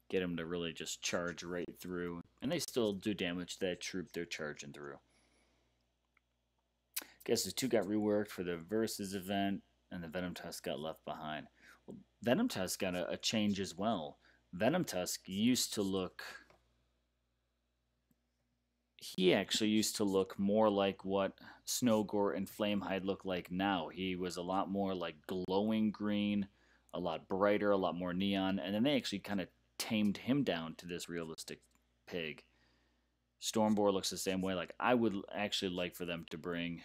get them to really just charge right through, and they still do damage to that troop they're charging through. Guess the 2 got reworked for the Versus event, and the Venomtusk got left behind. Well, Venomtusk got a change as well. Venomtusk used to look... He actually used to look more like what Snowgore and Flamehide look like now. He was a lot more like glowing green, a lot brighter, a lot more neon, and then they actually kind of tamed him down to this realistic pig. Stormboar looks the same way. Like, I would actually like for them to bring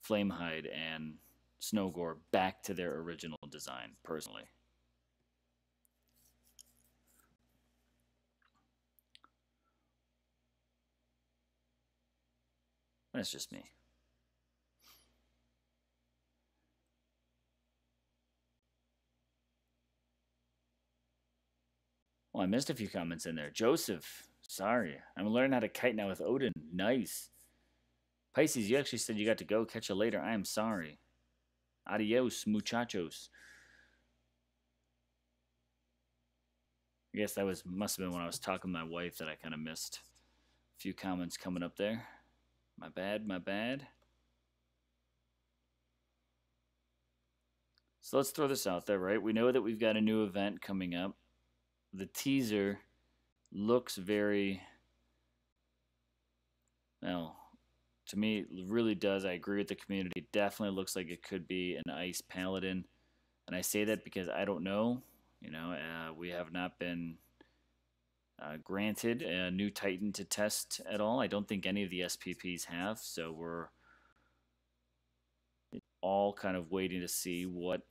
Flamehide and Snowgore back to their original design, personally. That's just me. Well, I missed a few comments in there. Joseph, sorry. I'm learning how to kite now with Odin. Nice. Pisces, you actually said you got to go. Catch you later. I am sorry. Adios, muchachos. I guess that must have been when I was talking to my wife that I kind of missed a few comments coming up there. My bad, my bad. So let's throw this out there, right? We know that we've got a new event coming up. The teaser looks very, well, to me, it really does. I agree with the community. It definitely looks like it could be an Ice Paladin. And I say that because I don't know. We have not been granted a new Titan to test at all. I don't think any of the SPPs have. So we're all kind of waiting to see what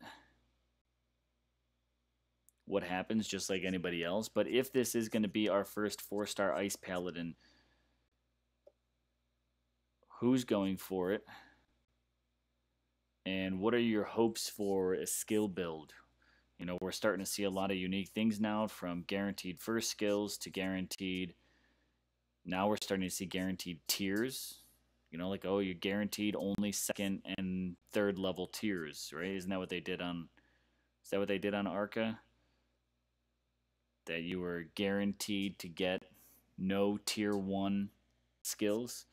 happens, just like anybody else. But if this is going to be our first 4-star Ice Paladin, who's going for it? And what are your hopes for a skill build? We're starting to see a lot of unique things now, from guaranteed first skills to guaranteed Now we're starting to see guaranteed tiers. You know, like, oh, you're guaranteed only second and third level tiers, right? Isn't that what they did on? Is that what they did on Arca? That you were guaranteed to get no tier one skills.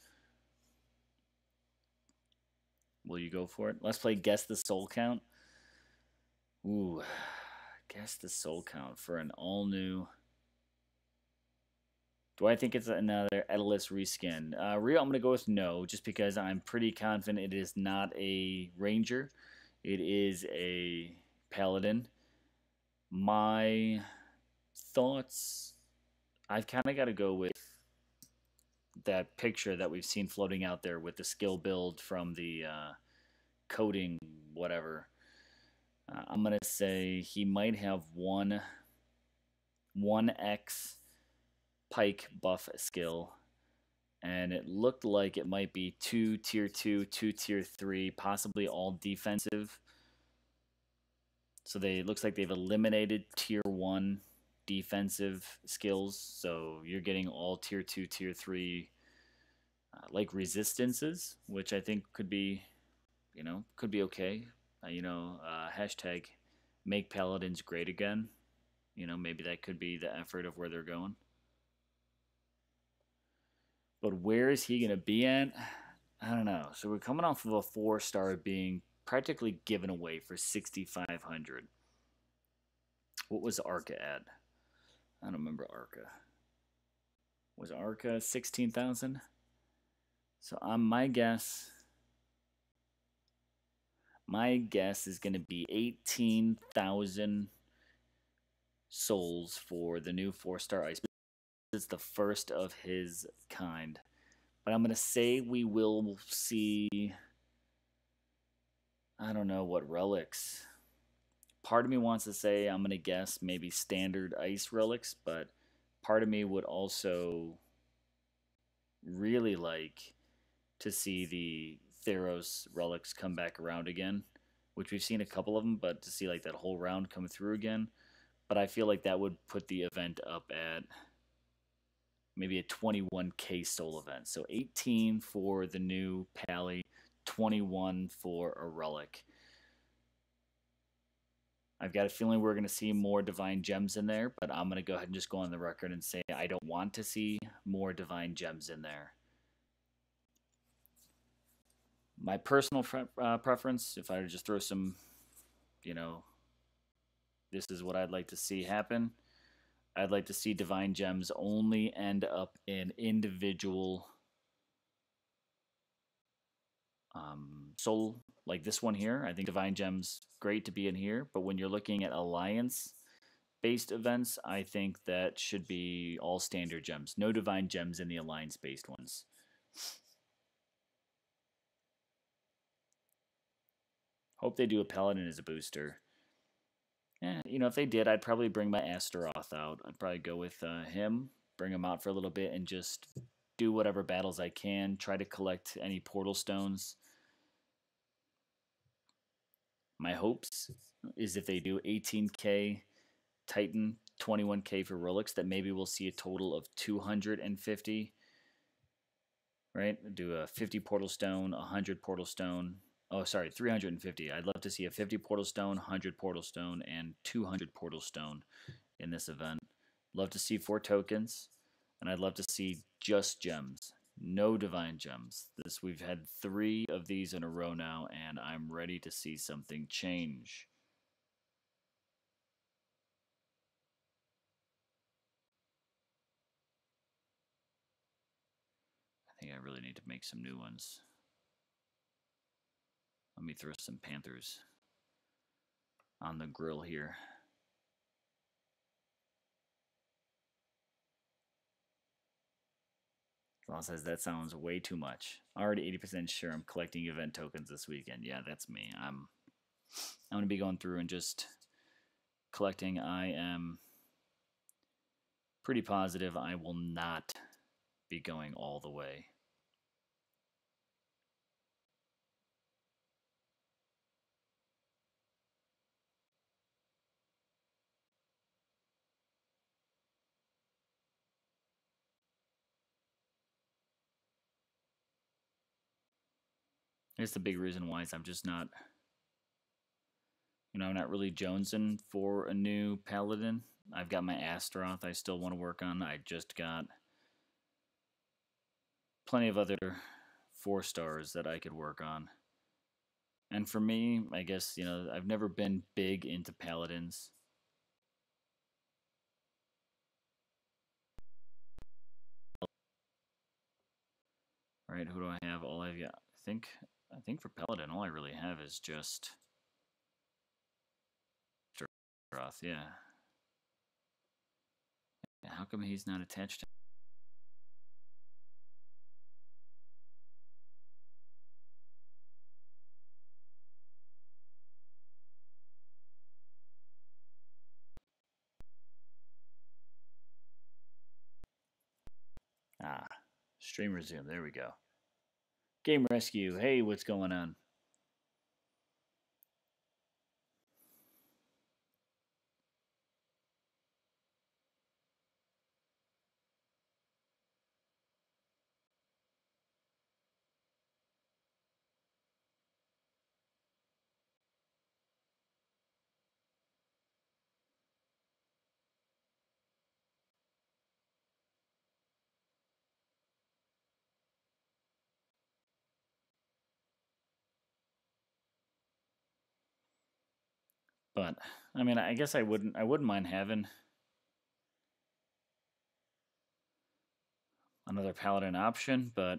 Will you go for it? Let's play Guess the Soul Count. Ooh, Guess the Soul Count for an all new. Do I think it's another Edelus reskin? Real, I'm going to go with no, just because I'm pretty confident it is not a Ranger. It is a Paladin. My thoughts, I've kind of got to go with that picture that we've seen floating out there with the skill build from the coding, whatever. I'm going to say he might have 1x pike buff skill, and it looked like it might be 2 tier 2, 2 tier 3, possibly all defensive. So it looks like they've eliminated tier 1 defensive skills, so you're getting all tier 2, tier 3 like resistances, which I think could be, could be okay. Hashtag make paladins great again. Maybe that could be the effort of where they're going. But where is he going to be at? I don't know. So we're coming off of a 4-star being practically given away for 6,500. What was Arca at? I don't remember Arca. Was Arca 16,000? So my guess is going to be 18,000 souls for the new 4-star ice. It's the first of his kind. But I'm going to say we will see, I don't know what relics. Part of me wants to say I'm going to guess maybe standard ice relics, but part of me would also really like to see the Theros relics come back around again, which we've seen a couple of them, but to see like that whole round come through again. But I feel like that would put the event up at maybe a 21k soul event. So 18 for the new Pally, 21 for a relic. I've got a feeling we're going to see more Divine Gems in there, but I'm going to go ahead and just go on the record and say I don't want to see more Divine Gems in there. My personal preference, if I were to just throw some, this is what I'd like to see happen. I'd like to see Divine Gems only end up in individual soul, like this one here. I think Divine Gems, great to be in here, but when you're looking at Alliance-based events, I think that should be all standard gems. No Divine Gems in the Alliance-based ones. Hope they do a Paladin as a booster. If they did, I'd probably bring my Astaroth out. I'd probably go with him, bring him out for a little bit, and just do whatever battles I can. Try to collect any portal stones. My hopes is if they do 18k Titan, 21k for relics, that maybe we'll see a total of 250. Right? Do a 50 portal stone, 100 portal stone. Oh, sorry, 350. I'd love to see a 50 portal stone, 100 portal stone, and 200 portal stone in this event. Love to see 4 tokens, and I'd love to see just gems. No Divine Gems. We've had 3 of these in a row now, and I'm ready to see something change. I think I really need to make some new ones. Let me throw some Panthers on the grill here. Law says that sounds way too much. Already 80% sure I'm collecting event tokens this weekend. Yeah, that's me. I'm going to be going through and just collecting. I am pretty positive I will not be going all the way. I guess the big reason why is I'm just not, I'm not really jonesing for a new Paladin. I've got my Astaroth I still want to work on. I just got plenty of other 4 stars that I could work on. And for me, I guess, I've never been big into Paladins. Right, who do I have? All I've got, I think for Paladin, all I really have is just Astaroth, yeah. How come he's not attached to. Ah, stream resume. There we go. Game rescue. Hey, what's going on? But I mean, I guess I wouldn't mind having another paladin option, but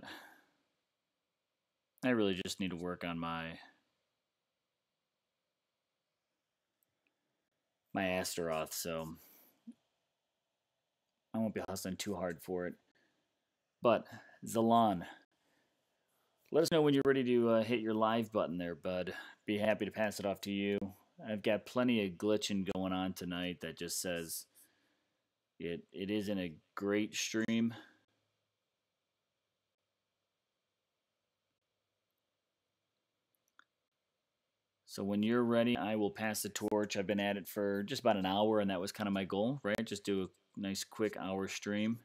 I really just need to work on my Astaroth, so I won't be hustling too hard for it. But Zalan, let us know when you're ready to hit your live button there, bud. Be happy to pass it off to you. I've got plenty of glitching going on tonight that just says it isn't a great stream. So when you're ready, I will pass the torch. I've been at it for just about an hour, and that was kind of my goal, right? Just do a nice quick hour stream.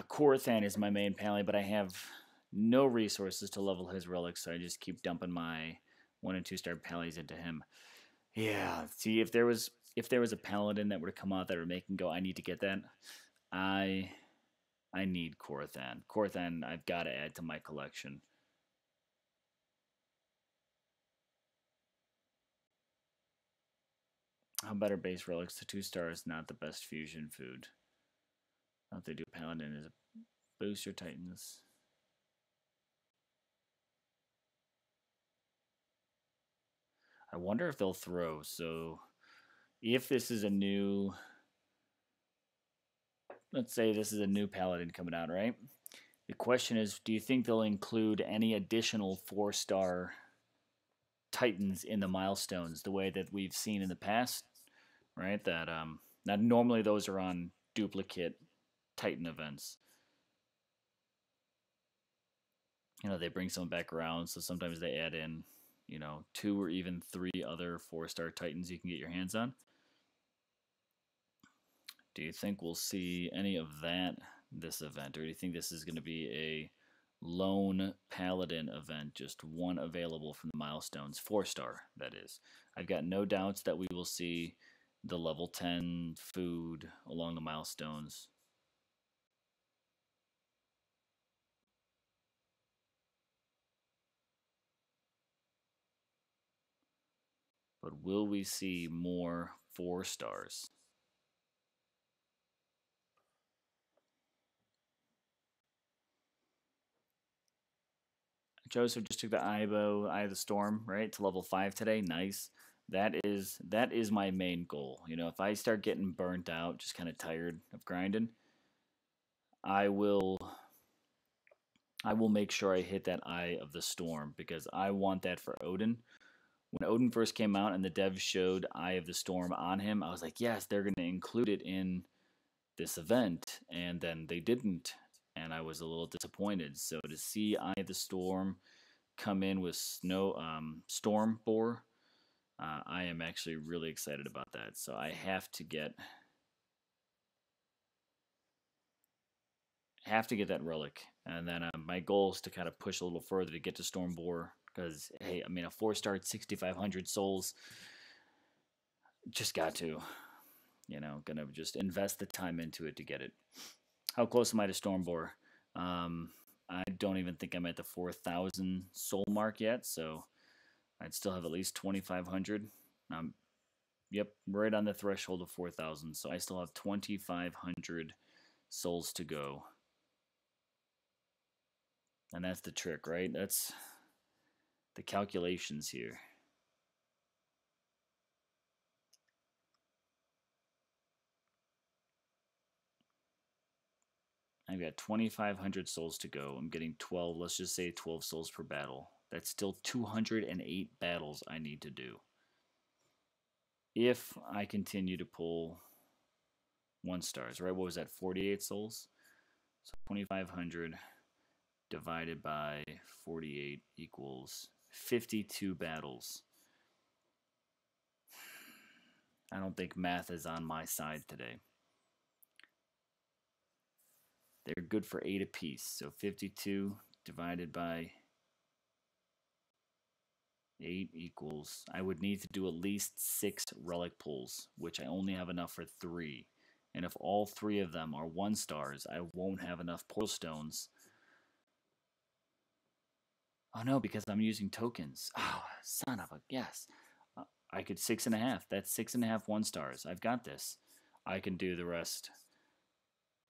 Korathan is my main pally, but I have no resources to level his relics, so I just keep dumping my 1 and 2 star pallies into him. Yeah, see, if there was a paladin that were to come out that would make him go, I need to get that. I I need Korathan. Korathan, I've got to add to my collection. How better base relics? The 2 stars not the best fusion food. What they do paladin is boost your titans. I wonder if they'll throw. So if this is a new, let's say this is a new paladin coming out, right? The question is, do you think they'll include any additional 4 star titans in the milestones the way that we've seen in the past, right? That now normally those are on duplicate titan events. They bring some back around, so sometimes they add in, 2 or even 3 other 4 star titans you can get your hands on. Do you think we'll see any of that this event, or do you think this is going to be a lone paladin event, just one available from the milestones, 4 star that is? I've got no doubts that we will see the level 10 food along the milestones. But will we see more 4 stars? Joseph just took the Eye of the Storm, right, to level 5 today. Nice. That is my main goal. If I start getting burnt out, just kind of tired of grinding, I will make sure I hit that Eye of the Storm because I want that for Odin. When Odin first came out and the devs showed Eye of the Storm on him, I was like, yes, they're going to include it in this event, and then they didn't, and I was a little disappointed. So to see Eye of the Storm come in with Storm Boar I am actually really excited about that. So I have to get that relic, and then my goal is to kind of push a little further to get to Stormboar because hey, I mean a 4-star at 6,500 souls, just got to, gonna just invest the time into it to get it. How close am I to Stormboar? I don't even think I'm at the 4,000 soul mark yet, so I'd still have at least 2,500. Yep, right on the threshold of 4,000, so I still have 2,500 souls to go. And that's the trick, right? That's the calculations here. I've got 2,500 souls to go. I'm getting 12, let's just say 12 souls per battle. That's still 208 battles I need to do. If I continue to pull 1-stars, right? What was that, 48 souls? So 2,500 divided by 48 equals 52 battles. I don't think math is on my side today. They're good for 8 apiece. So 52 divided by 8 equals, I would need to do at least 6 relic pulls, which I only have enough for 3. And if all 3 of them are 1-stars, I won't have enough portal stones. Oh no, because I'm using tokens. Oh, son of a yes. I could 6.5. That's 6.5 1-stars. I've got this. I can do the rest.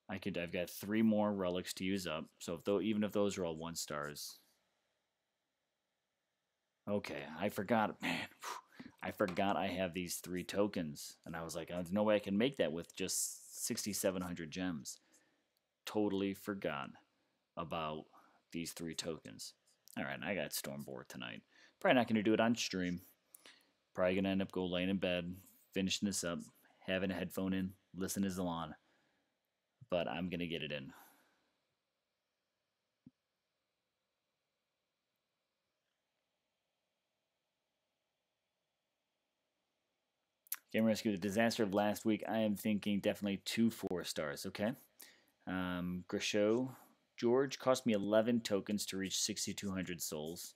I've got 3 more relics to use up. So even if those are all 1-stars. Okay, I forgot, man. I forgot I have these 3 tokens, and I was like, there's no way I can make that with just 6,700 gems. Totally forgot about these 3 tokens. All right, I got Stormboar tonight. Probably not going to do it on stream. Probably going to end up laying in bed, finishing this up, having a headphone in, listening to Zalon. But I'm going to get it in. Game Rescue, the disaster of last week, I am thinking definitely 2 4-stars, okay? Grisho, George cost me 11 tokens to reach 6,200 souls.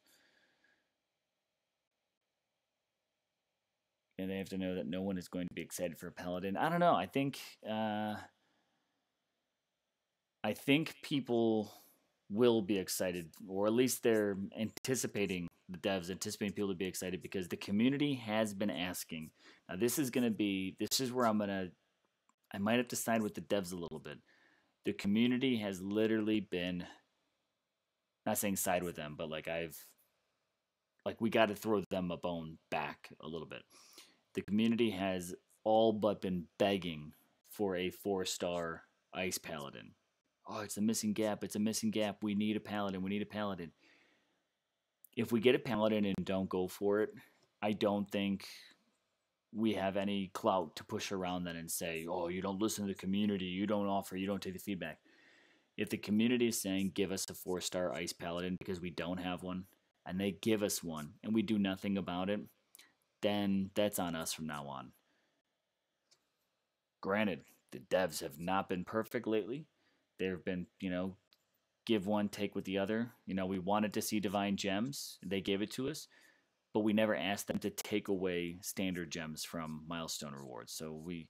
And they have to know that no one is going to be excited for a paladin. I don't know. I think people will be excited, or at least they're anticipating, the devs anticipating people to be excited because the community has been asking. Now this is where I might have to side with the devs a little bit. The community has literally been, not saying side with them, but we got to throw them a bone back a little bit. The community has all but been begging for a 4-star ice paladin. Oh, it's a missing gap. It's a missing gap. We need a paladin. We need a paladin. If we get a paladin and don't go for it, I don't think we have any clout to push around that and say, oh, you don't listen to the community. You don't offer. You don't take the feedback. If the community is saying, give us a 4-star ice paladin because we don't have one, and they give us one and we do nothing about it, then that's on us from now on. Granted, the devs have not been perfect lately. There have been, give one, take with the other. We wanted to see divine gems. They gave it to us, but we never asked them to take away standard gems from milestone rewards. So we,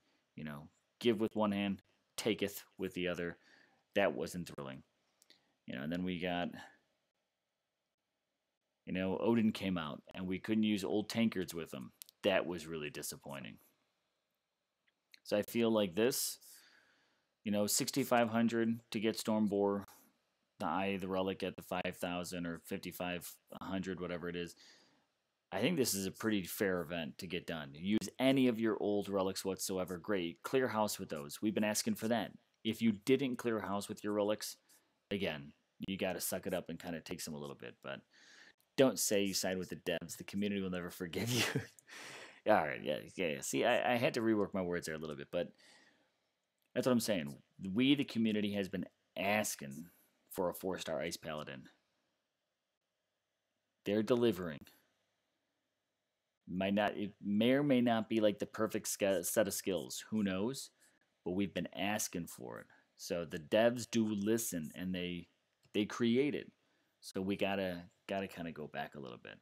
give with one hand, taketh with the other. That wasn't thrilling. And then we got, Odin came out and we couldn't use old tankards with him. That was really disappointing. So I feel like this, 6,500 to get Stormboar, the Eye of the Relic at the 5,000 or 5,500, whatever it is. I think this is a pretty fair event to get done. Use any of your old relics whatsoever. Great. Clear house with those. We've been asking for that. If you didn't clear house with your relics, again, you got to suck it up and kind of take some a little bit. But don't say you side with the devs. The community will never forgive you. All right, yeah. See, I had to rework my words there a little bit, but that's what I'm saying. We, the community, has been asking for a 4-star Ice Paladin. They're delivering. Might not, it may or may not be like the perfect set of skills. Who knows? But we've been asking for it. So the devs do listen, and they create it. So we gotta kind of go back a little bit.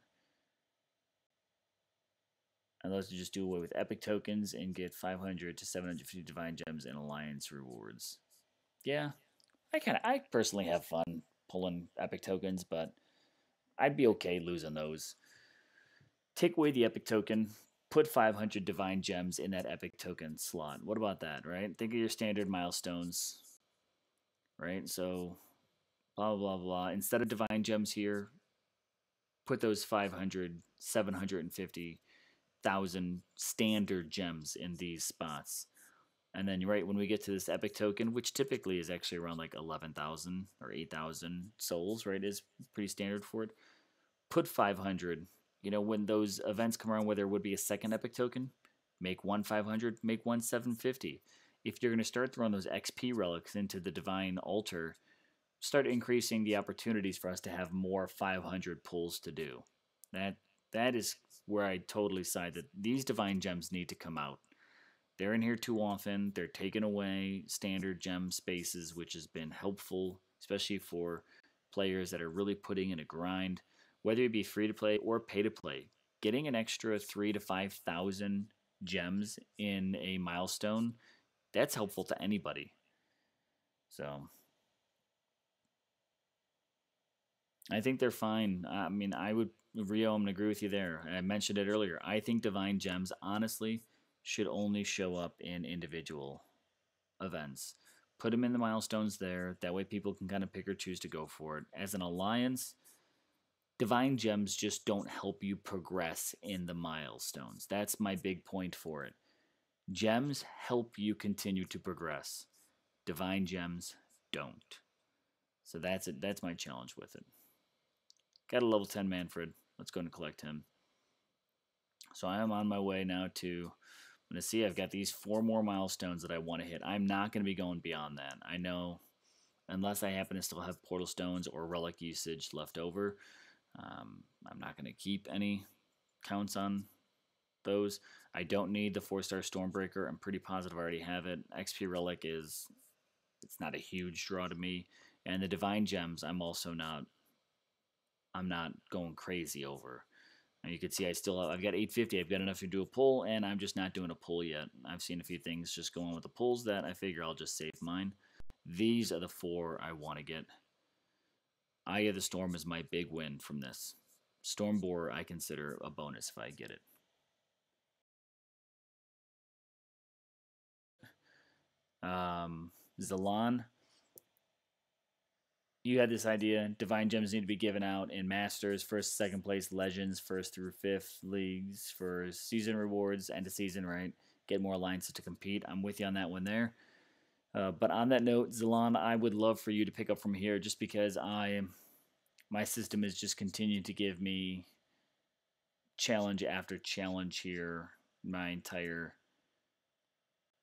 Unless you just do away with epic tokens and get 500 to 750 divine gems and alliance rewards. Yeah, I personally have fun pulling epic tokens, but I'd be okay losing those. Take away the epic token, put 500 divine gems in that epic token slot. What about that, right? Think of your standard milestones, right? So blah blah blah. Instead of divine gems here, put those 500, 750,000 standard gems in these spots. And then, right, when we get to this epic token, which typically is actually around like 11,000 or 8,000 souls, right, is pretty standard for it, put 500. You know, when those events come around where there would be a second epic token, make one 500, make one 750. If you're going to start throwing those XP relics into the divine altar, start increasing the opportunities for us to have more 500 pulls to do. That is where I totally side that these divine gems need to come out. They're in here too often. They're taking away standard gem spaces, which has been helpful, especially for players that are really putting in a grind, whether it be free to play or pay to play. Getting an extra 3 to 5,000 gems in a milestone, that's helpful to anybody. So I think they're fine. I mean, I would, Rio, I'm going to agree with you there. I mentioned it earlier. I think divine gems, honestly, should only show up in individual events. Put them in the milestones there. That way people can kind of pick or choose to go for it. As an alliance, divine gems just don't help you progress in the milestones. That's my big point for it. Gems help you continue to progress. Divine gems don't. So that's it. That's my challenge with it. Got a level 10 Manfred. Let's go and collect him. So I am on my way now to, I'm going to see, I've got these 4 more milestones that I want to hit. I'm not going to be going beyond that. I know, unless I happen to still have portal stones or relic usage left over, I'm not going to keep any counts on those. I don't need the 4-star Stormbreaker. I'm pretty positive I already have it. XP relic is, it's not a huge draw to me. And the divine gems, I'm not going crazy over. And you can see I've got 850. I've got enough to do a pull, and I'm just not doing a pull yet. I've seen a few things just going with the pulls that I figure I'll just save mine. These are the 4 I want to get. Eye of the Storm is my big win from this. Stormborer I consider a bonus if I get it. Zalan, you had this idea. Divine gems need to be given out in Masters, first, second place, Legends, first through fifth, leagues for season rewards, end of season, right? Get more alliances to compete. I'm with you on that one there. But on that note, Zalan, I would love for you to pick up from here, just because my system is just continuing to give me challenge after challenge here. My entire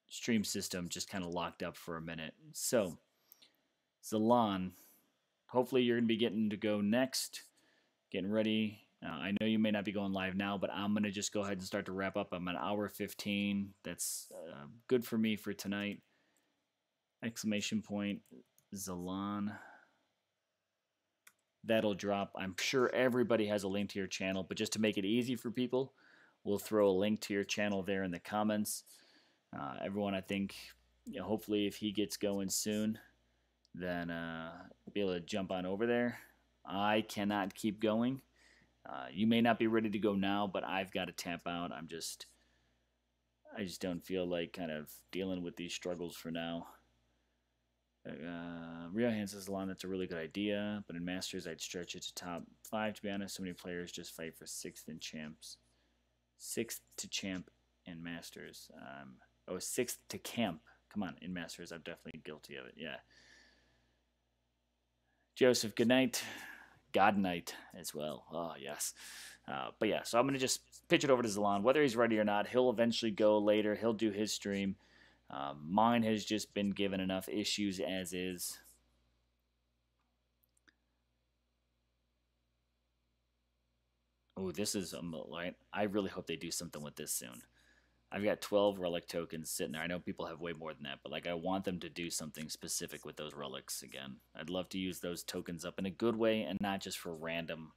stream system just kind of locked up for a minute. So, Zalan, hopefully you're going to be getting to go next, getting ready. I know you may not be going live now, but I'm going to just go ahead and start to wrap up. I'm an hour 15. That's good for me for tonight. Exclamation point, Zalan. That'll drop. I'm sure everybody has a link to your channel, but just to make it easy for people, we'll throw a link to your channel there in the comments. Everyone, I think, hopefully if he gets going soon, then be able to jump on over there. I cannot keep going. You may not be ready to go now, but I've got to tap out. I just don't feel like kind of dealing with these struggles for now. Rio Hand says, Zalan, that's a really good idea, but in Masters I'd stretch it to top 5, to be honest. So many players just fight for 6th in champs. 6th to champ in Masters. 6th to camp. Come on, in Masters, I'm definitely guilty of it, yeah. Joseph, good night. God night as well. Oh, yes. But yeah, so I'm going to just pitch it over to Zalan. Whether he's ready or not, he'll eventually go later. He'll do his stream. Mine has just been given enough issues as is. Oh, this is like I really hope they do something with this soon. I've got 12 relic tokens sitting there. I know people have way more than that, but like I want them to do something specific with those relics again. I'd love to use those tokens up in a good way and not just for random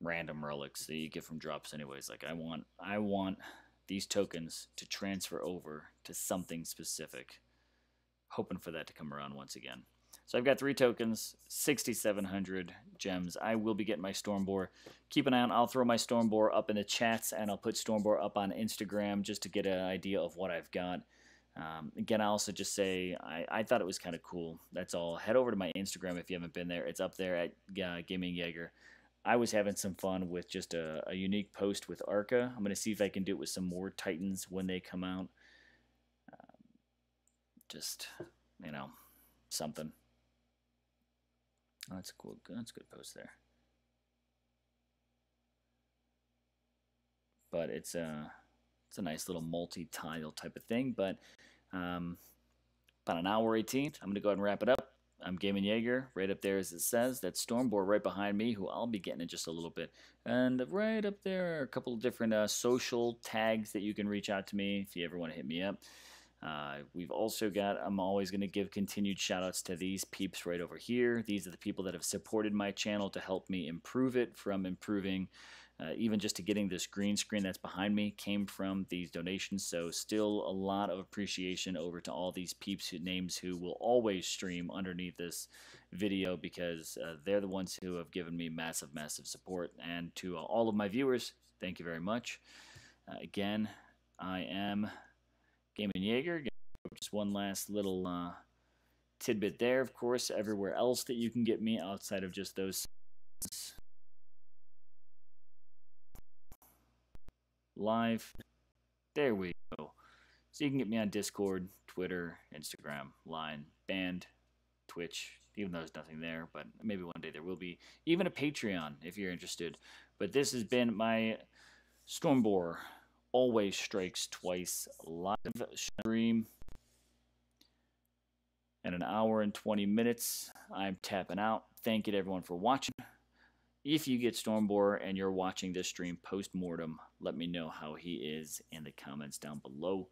relics that you get from drops anyways. Like I want these tokens to transfer over to something specific. Hoping for that to come around once again. So I've got 3 tokens, 6,700 gems. I will be getting my Stormboar. Keep an eye on. I'll throw my Stormboar up in the chats, and I'll put Stormboar up on Instagram just to get an idea of what I've got. Again, I also just say I thought it was kind of cool. That's all. Head over to my Instagram if you haven't been there. It's up there at Gaming Jaeger. I was having some fun with just a unique post with Arca. I'm going to see if I can do it with some more Titans when they come out. Just, something. Oh, that's cool. That's a good post there. But it's a nice little multi-tile type of thing. But about an hour 18. I'm going to go ahead and wrap it up. I'm Gaming Jaeger, right up there as it says. That's Stormboar right behind me, who I'll be getting in just a little bit. And right up there are a couple of different social tags that you can reach out to me if you ever want to hit me up. We've also got, I'm always going to give continued shout outs to these peeps right over here. These are the people that have supported my channel to help me improve it, from improving even just to getting this green screen that's behind me came from these donations. So still a lot of appreciation over to all these peeps names who will always stream underneath this video, because they're the ones who have given me massive support. And to all of my viewers, thank you very much. Again, I am Gaming Jaeger. Just one last little tidbit there. Of course, everywhere else that you can get me outside of just those live, there we go. So you can get me on Discord, Twitter, Instagram, Line, Band, Twitch, even though there's nothing there, but maybe one day there will be. Even a Patreon if you're interested. But this has been my Stormboar Always Strikes Twice live stream. In an hour and 20 minutes, I'm tapping out. Thank you to everyone for watching. If you get Stormboar and you're watching this stream post-mortem, let me know how he is in the comments down below.